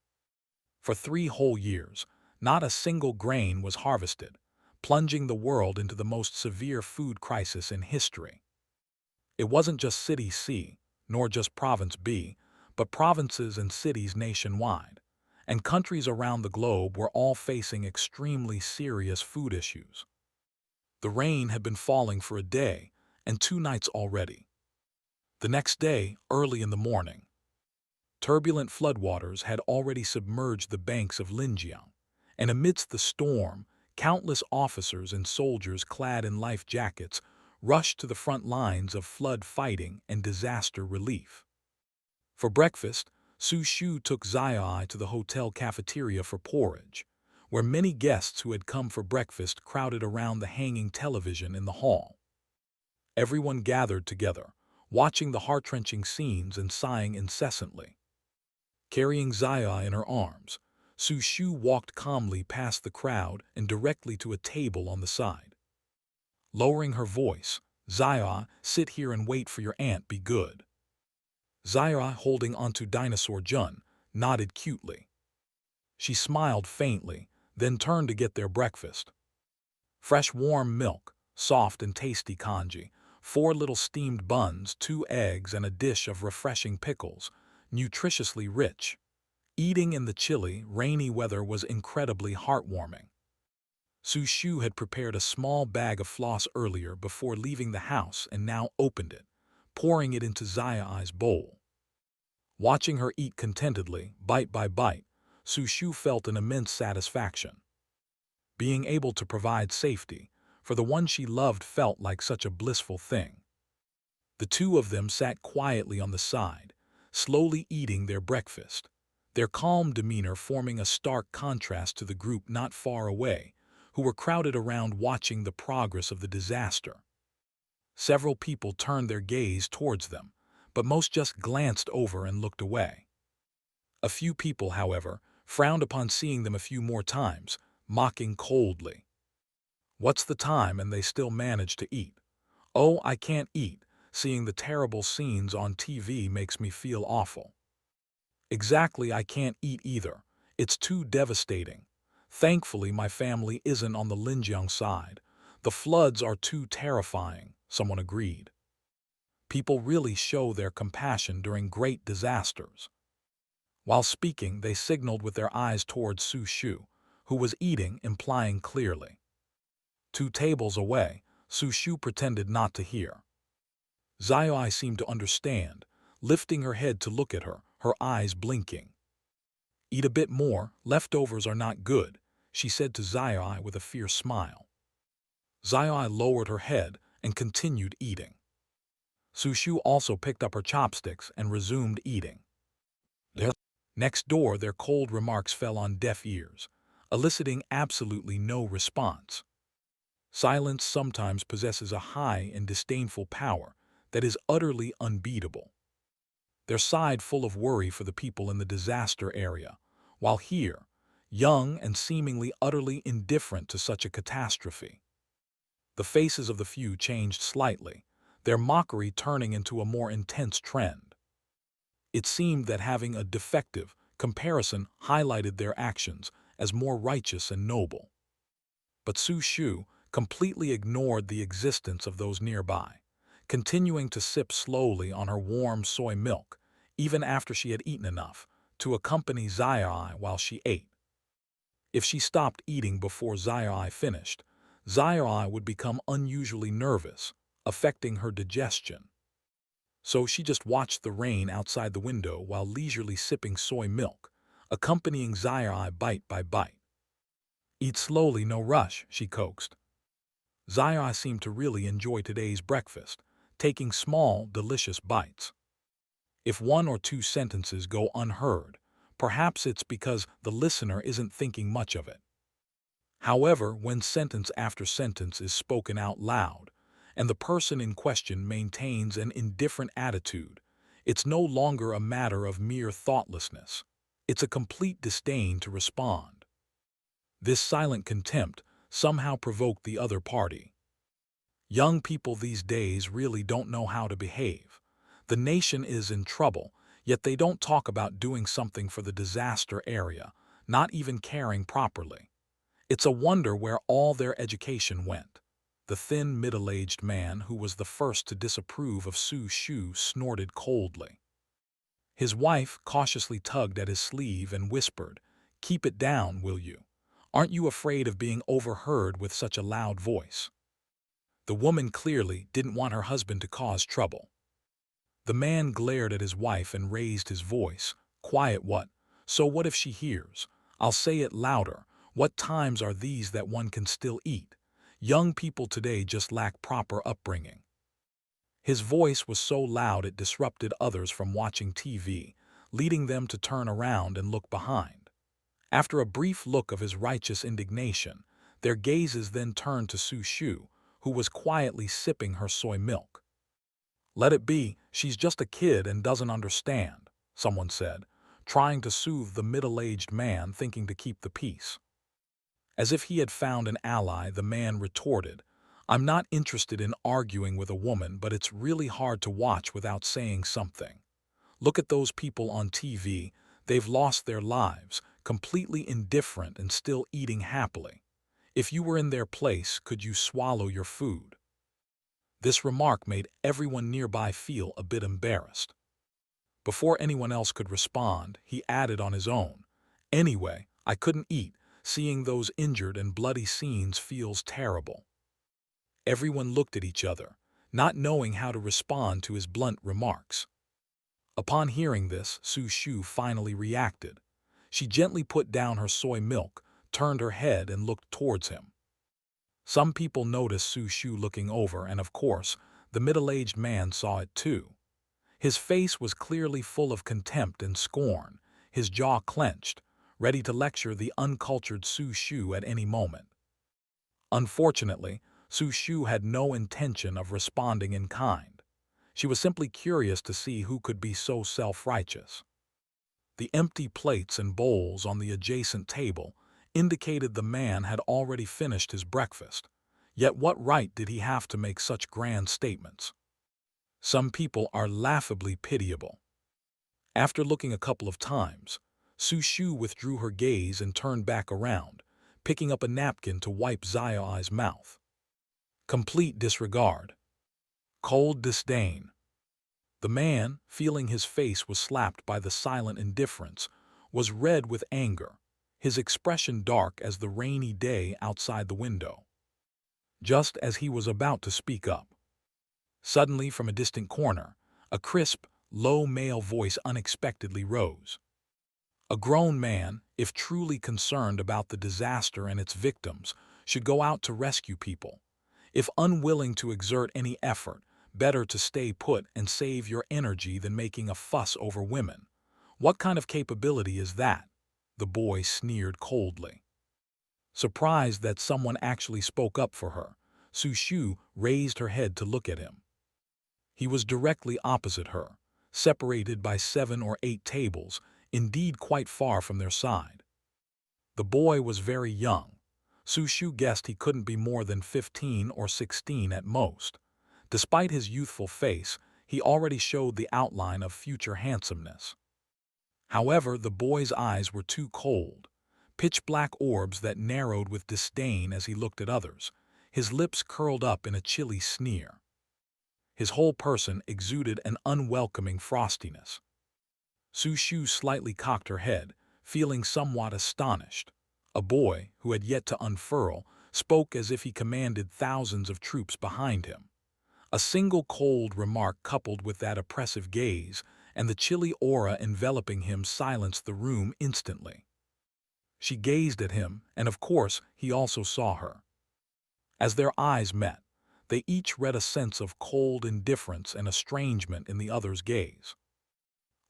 For 3 whole years, not a single grain was harvested, plunging the world into the most severe food crisis in history. It wasn't just City C, nor just Province B, but provinces and cities nationwide, and countries around the globe were all facing extremely serious food issues. The rain had been falling for a day and 2 nights already. The next day, early in the morning, turbulent floodwaters had already submerged the banks of Linjiang, and amidst the storm, countless officers and soldiers clad in life jackets rushed to the front lines of flood fighting and disaster relief. For breakfast, Su Shu took Zai to the hotel cafeteria for porridge, where many guests who had come for breakfast crowded around the hanging television in the hall. Everyone gathered together, watching the heart-wrenching scenes and sighing incessantly. Carrying Zai in her arms, Su Shu walked calmly past the crowd and directly to a table on the side. Lowering her voice, "Zai, sit here and wait for your aunt, be good." Zai, holding onto Dinosaur Jun, nodded cutely. She smiled faintly, then turned to get their breakfast. Fresh warm milk, soft and tasty congee, 4 little steamed buns, 2 eggs, and a dish of refreshing pickles, nutritiously rich. Eating in the chilly, rainy weather was incredibly heartwarming. Su Shu had prepared a small bag of floss earlier before leaving the house and now opened it, pouring it into Zai's bowl. Watching her eat contentedly, bite by bite, Su Shu felt an immense satisfaction. Being able to provide safety for the one she loved felt like such a blissful thing. The two of them sat quietly on the side, slowly eating their breakfast, their calm demeanor forming a stark contrast to the group not far away, who were crowded around watching the progress of the disaster. Several people turned their gaze towards them, but most just glanced over and looked away. A few people, however, frowned upon seeing them a few more times, mocking coldly. "What's the time and they still manage to eat? Oh, I can't eat. Seeing the terrible scenes on TV makes me feel awful." "Exactly, I can't eat either. It's too devastating. Thankfully, my family isn't on the Linjiang side. The floods are too terrifying," someone agreed. People really show their compassion during great disasters. While speaking, they signaled with their eyes towards Su Shu, who was eating, implying clearly. 2 tables away, Su Shu pretended not to hear. Zai seemed to understand, lifting her head to look at her, her eyes blinking. "Eat a bit more, leftovers are not good," she said to Zai with a fierce smile. Zai lowered her head and continued eating. Su Shu also picked up her chopsticks and resumed eating. Next door, their cold remarks fell on deaf ears, eliciting absolutely no response. Silence sometimes possesses a high and disdainful power that is utterly unbeatable. Their side full of worry for the people in the disaster area, while here, young and seemingly utterly indifferent to such a catastrophe. The faces of the few changed slightly, their mockery turning into a more intense trend. It seemed that having a defective comparison highlighted their actions as more righteous and noble. But Su Shu completely ignored the existence of those nearby, continuing to sip slowly on her warm soy milk, even after she had eaten enough to accompany Zai while she ate. If she stopped eating before Zai finished, Zai would become unusually nervous, affecting her digestion. So she just watched the rain outside the window while leisurely sipping soy milk, accompanying Zai bite by bite. "Eat slowly, no rush," she coaxed. Zai seemed to really enjoy today's breakfast, taking small, delicious bites. If one or two sentences go unheard, perhaps it's because the listener isn't thinking much of it. However, when sentence after sentence is spoken out loud, and the person in question maintains an indifferent attitude, it's no longer a matter of mere thoughtlessness. It's a complete disdain to respond. This silent contempt somehow provoked the other party. Young people these days really don't know how to behave. The nation is in trouble, yet they don't talk about doing something for the disaster area, not even caring properly. It's a wonder where all their education went. The thin, middle-aged man who was the first to disapprove of Su Shu snorted coldly. His wife cautiously tugged at his sleeve and whispered, "Keep it down, will you? Aren't you afraid of being overheard with such a loud voice?" The woman clearly didn't want her husband to cause trouble. The man glared at his wife and raised his voice. "Quiet what? So what if she hears? I'll say it louder. What times are these that one can still eat? Young people today just lack proper upbringing." His voice was so loud it disrupted others from watching TV, leading them to turn around and look behind. After a brief look of his righteous indignation, their gazes then turned to Su Shu, who was quietly sipping her soy milk. "Let it be, she's just a kid and doesn't understand," someone said, trying to soothe the middle-aged man thinking to keep the peace. As if he had found an ally, the man retorted, "I'm not interested in arguing with a woman, but it's really hard to watch without saying something. Look at those people on TV, they've lost their lives, completely indifferent and still eating happily. If you were in their place, could you swallow your food?" This remark made everyone nearby feel a bit embarrassed. Before anyone else could respond, he added on his own, "Anyway, I couldn't eat. Seeing those injured and bloody scenes feels terrible." Everyone looked at each other, not knowing how to respond to his blunt remarks. Upon hearing this, Su Shu finally reacted. She gently put down her soy milk, turned her head and looked towards him. Some people noticed Su Shu looking over, and of course, the middle-aged man saw it too. His face was clearly full of contempt and scorn, his jaw clenched, ready to lecture the uncultured Su Shu at any moment. Unfortunately, Su Shu had no intention of responding in kind. She was simply curious to see who could be so self-righteous. The empty plates and bowls on the adjacent table indicated the man had already finished his breakfast. Yet what right did he have to make such grand statements? Some people are laughably pitiable. After looking a couple of times, Su Shu withdrew her gaze and turned back around, picking up a napkin to wipe Zai's mouth. Complete disregard. Cold disdain. The man, feeling his face was slapped by the silent indifference, was red with anger, his expression dark as the rainy day outside the window. Just as he was about to speak up, suddenly from a distant corner, a crisp, low male voice unexpectedly rose. A grown man, if truly concerned about the disaster and its victims, should go out to rescue people. If unwilling to exert any effort, better to stay put and save your energy than making a fuss over women. What kind of capability is that? The boy sneered coldly. Surprised that someone actually spoke up for her, Su Shu raised her head to look at him. He was directly opposite her, separated by 7 or 8 tables, indeed quite far from their side. The boy was very young. Su Shu guessed he couldn't be more than 15 or 16 at most. Despite his youthful face, he already showed the outline of future handsomeness. However, the boy's eyes were too cold, pitch-black orbs that narrowed with disdain as he looked at others, his lips curled up in a chilly sneer. His whole person exuded an unwelcoming frostiness. Su Shu slightly cocked her head, feeling somewhat astonished. A boy, who had yet to unfurl, spoke as if he commanded thousands of troops behind him. A single cold remark coupled with that oppressive gaze, and the chilly aura enveloping him silenced the room instantly. She gazed at him, and of course he also saw her. As their eyes met, they each read a sense of cold indifference and estrangement in the other's gaze.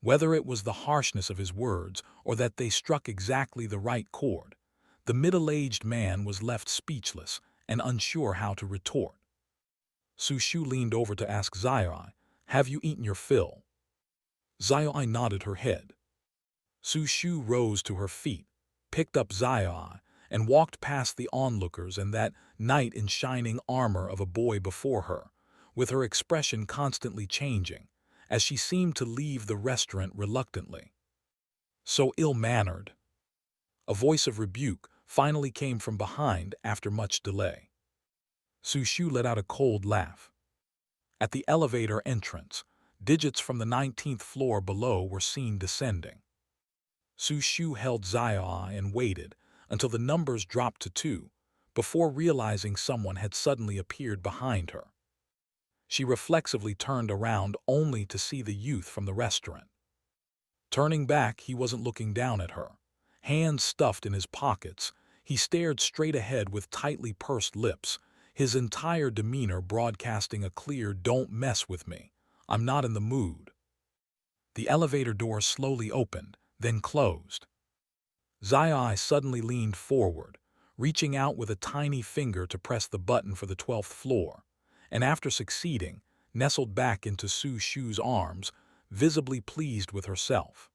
Whether it was the harshness of his words or that they struck exactly the right chord, the middle-aged man was left speechless and unsure how to retort. Su Shu leaned over to ask Zai, "Have you eaten your fill?" Zai nodded her head. Su Shu rose to her feet, picked up Zai, and walked past the onlookers and that knight in shining armor of a boy before her, with her expression constantly changing, as she seemed to leave the restaurant reluctantly. "So ill-mannered." A voice of rebuke finally came from behind after much delay. Su Shu let out a cold laugh. At the elevator entrance, digits from the 19th floor below were seen descending. Su Shu held Zai and waited until the numbers dropped to 2, before realizing someone had suddenly appeared behind her. She reflexively turned around only to see the youth from the restaurant. Turning back, he wasn't looking down at her. Hands stuffed in his pockets, he stared straight ahead with tightly pursed lips, his entire demeanor broadcasting a clear "Don't mess with me, I'm not in the mood." The elevator door slowly opened, then closed. Zai suddenly leaned forward, reaching out with a tiny finger to press the button for the 12th floor, and after succeeding, nestled back into Su Shu's arms, visibly pleased with herself.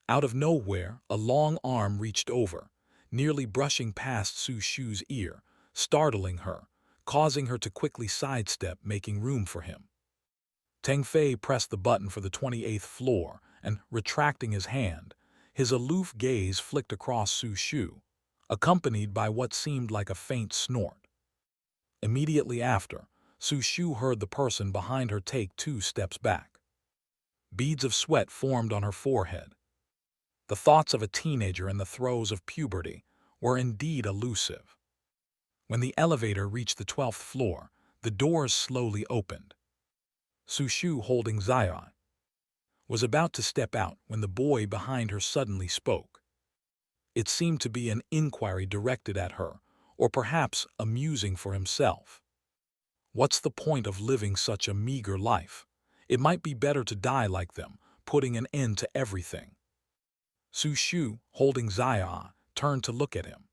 Out of nowhere, a long arm reached over, nearly brushing past Su Shu's ear, startling her, causing her to quickly sidestep, making room for him. Teng Fei pressed the button for the 28th floor, and, retracting his hand, his aloof gaze flicked across Su Shu, accompanied by what seemed like a faint snort. Immediately after, Su Shu heard the person behind her take 2 steps back. Beads of sweat formed on her forehead. The thoughts of a teenager in the throes of puberty were indeed elusive. When the elevator reached the 12th floor, the doors slowly opened. Su Shu, holding Zai, was about to step out when the boy behind her suddenly spoke. It seemed to be an inquiry directed at her, or perhaps a musing for himself. What's the point of living such a meager life? It might be better to die like them, putting an end to everything. Su Shu, holding Zai, turned to look at him.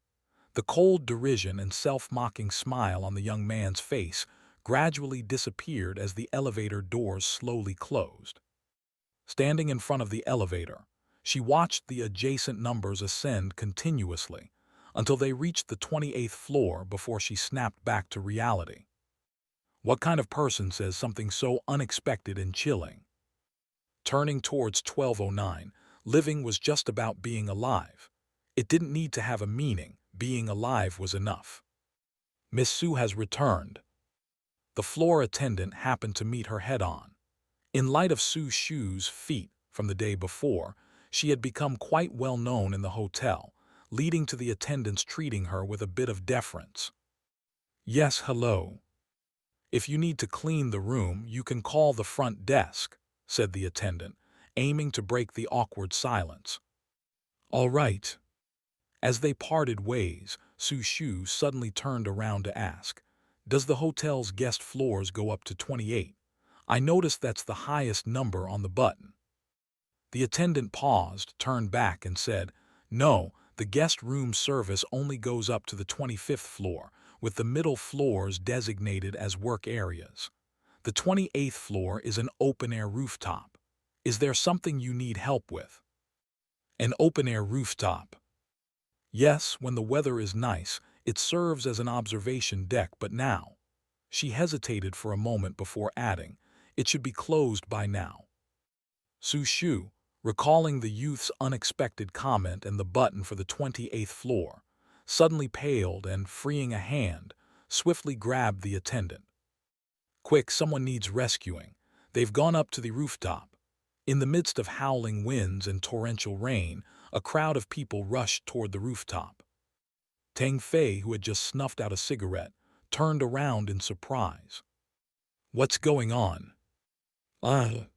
The cold derision and self-mocking smile on the young man's face gradually disappeared as the elevator doors slowly closed. Standing in front of the elevator, she watched the adjacent numbers ascend continuously until they reached the 28th floor before she snapped back to reality. What kind of person says something so unexpected and chilling? Turning towards 1209, living was just about being alive. It didn't need to have a meaning, being alive was enough. "Miss Su has returned." The floor attendant happened to meet her head-on. In light of Su Shu's feat from the day before, she had become quite well known in the hotel, leading to the attendants treating her with a bit of deference. "Yes, hello. If you need to clean the room, you can call the front desk," said the attendant, aiming to break the awkward silence. "All right." As they parted ways, Su Shu suddenly turned around to ask, "Does the hotel's guest floors go up to 28? I noticed that's the highest number on the button." The attendant paused, turned back, and said, "No, the guest room service only goes up to the 25th floor, with the middle floors designated as work areas. The 28th floor is an open-air rooftop. Is there something you need help with?" "An open-air rooftop?" "Yes, when the weather is nice, it serves as an observation deck, but now." She hesitated for a moment before adding, "It should be closed by now." Su Shu, recalling the youth's unexpected comment and the button for the 28th floor, suddenly paled and, freeing a hand, swiftly grabbed the attendant. "Quick, someone needs rescuing. They've gone up to the rooftop." In the midst of howling winds and torrential rain, a crowd of people rushed toward the rooftop. Tang Fei, who had just snuffed out a cigarette, turned around in surprise. "What's going on?" "Ah."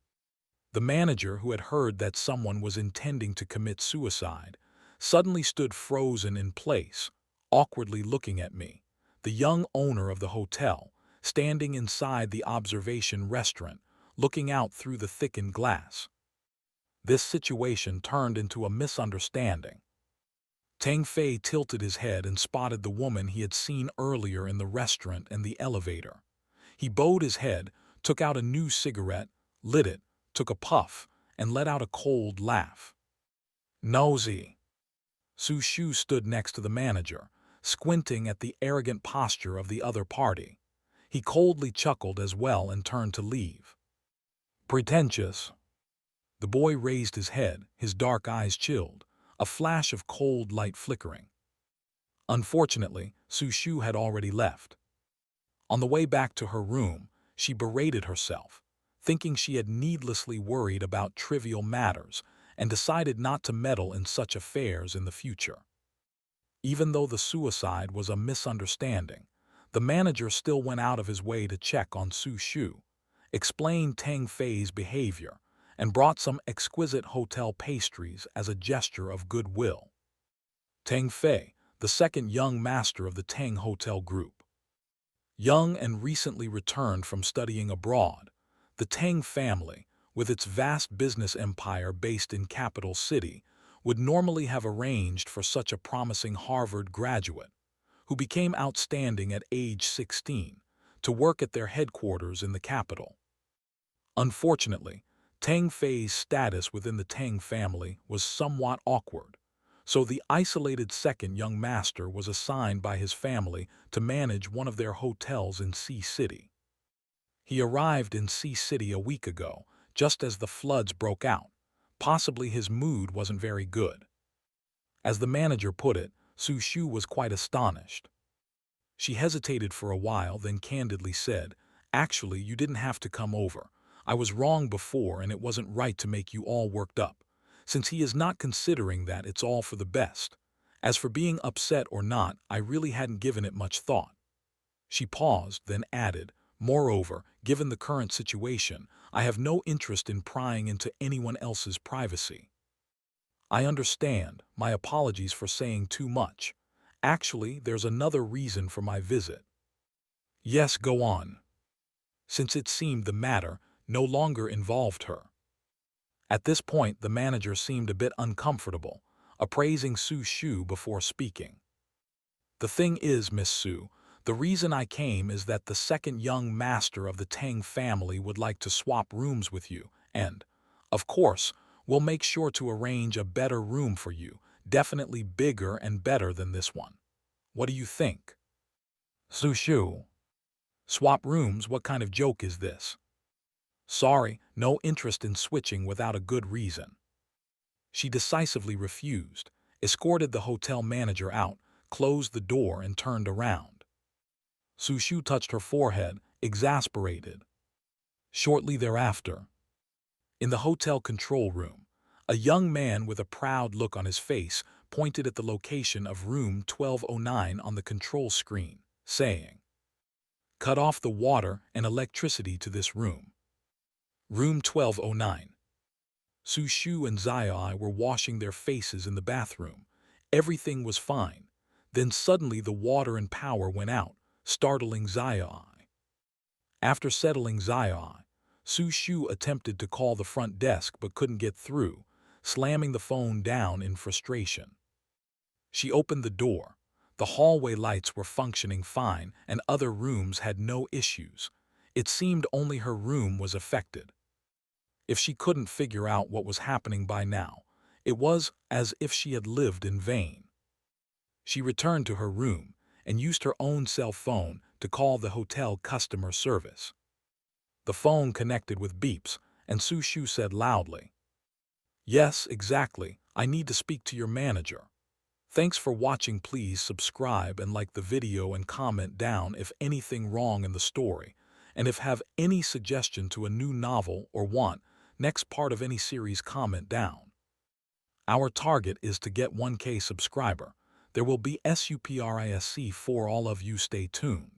The manager, who had heard that someone was intending to commit suicide, suddenly stood frozen in place, awkwardly looking at me, the young owner of the hotel, standing inside the observation restaurant, looking out through the thickened glass. This situation turned into a misunderstanding. Tang Fei tilted his head and spotted the woman he had seen earlier in the restaurant and the elevator. He bowed his head, took out a new cigarette, lit it, took a puff, and let out a cold laugh. "Nosy." Su Shu stood next to the manager, squinting at the arrogant posture of the other party. He coldly chuckled as well and turned to leave. "Pretentious." The boy raised his head, his dark eyes chilled, a flash of cold light flickering. Unfortunately, Su Shu had already left. On the way back to her room, she berated herself, thinking she had needlessly worried about trivial matters and decided not to meddle in such affairs in the future. Even though the suicide was a misunderstanding, the manager still went out of his way to check on Su Shu, explained Tang Fei's behavior, and brought some exquisite hotel pastries as a gesture of goodwill. Tang Fei, the second young master of the Tang Hotel Group. Young and recently returned from studying abroad, the Tang family, with its vast business empire based in capital city, would normally have arranged for such a promising Harvard graduate, who became outstanding at age 16, to work at their headquarters in the capital. Unfortunately, Tang Fei's status within the Tang family was somewhat awkward, so the isolated second young master was assigned by his family to manage one of their hotels in Sea City. He arrived in Sea City a week ago, just as the floods broke out. Possibly his mood wasn't very good. As the manager put it, Su Shu was quite astonished. She hesitated for a while, then candidly said, "Actually, you didn't have to come over. I was wrong before, and it wasn't right to make you all worked up. Since he is not considering that, it's all for the best. As for being upset or not, I really hadn't given it much thought." She paused, then added, "Moreover, given the current situation, I have no interest in prying into anyone else's privacy." "I understand. My apologies for saying too much. Actually, there's another reason for my visit." "Yes, go on." Since it seemed the matter no longer involved her. At this point, the manager seemed a bit uncomfortable, appraising Su Shu before speaking. "The thing is, Miss Su, the reason I came is that the second young master of the Tang family would like to swap rooms with you, and, of course, we'll make sure to arrange a better room for you, definitely bigger and better than this one. What do you think?" "Su Shu." "Swap rooms? What kind of joke is this?" "Sorry, no interest in switching without a good reason." She decisively refused, escorted the hotel manager out, closed the door, and turned around. Su Shu touched her forehead, exasperated. Shortly thereafter, in the hotel control room, a young man with a proud look on his face pointed at the location of room 1209 on the control screen, saying, "Cut off the water and electricity to this room." Room 1209. Su Shu and Zai were washing their faces in the bathroom. Everything was fine. Then suddenly the water and power went out, startling Zai. After settling Zai, Su Shu attempted to call the front desk but couldn't get through, slamming the phone down in frustration. She opened the door. The hallway lights were functioning fine and other rooms had no issues. It seemed only her room was affected. If she couldn't figure out what was happening by now, it was as if she had lived in vain. She returned to her room and used her own cell phone to call the hotel customer service. The phone connected with beeps, and Su Shu said loudly, "Yes, exactly. I need to speak to your manager. Thanks for watching. Please subscribe and like the video and comment down if anything wrong in the story, and if have any suggestion to a new novel or want next part of any series, comment down. Our target is to get 1K subscriber. There will be SUPRISC for all of you. Stay tuned."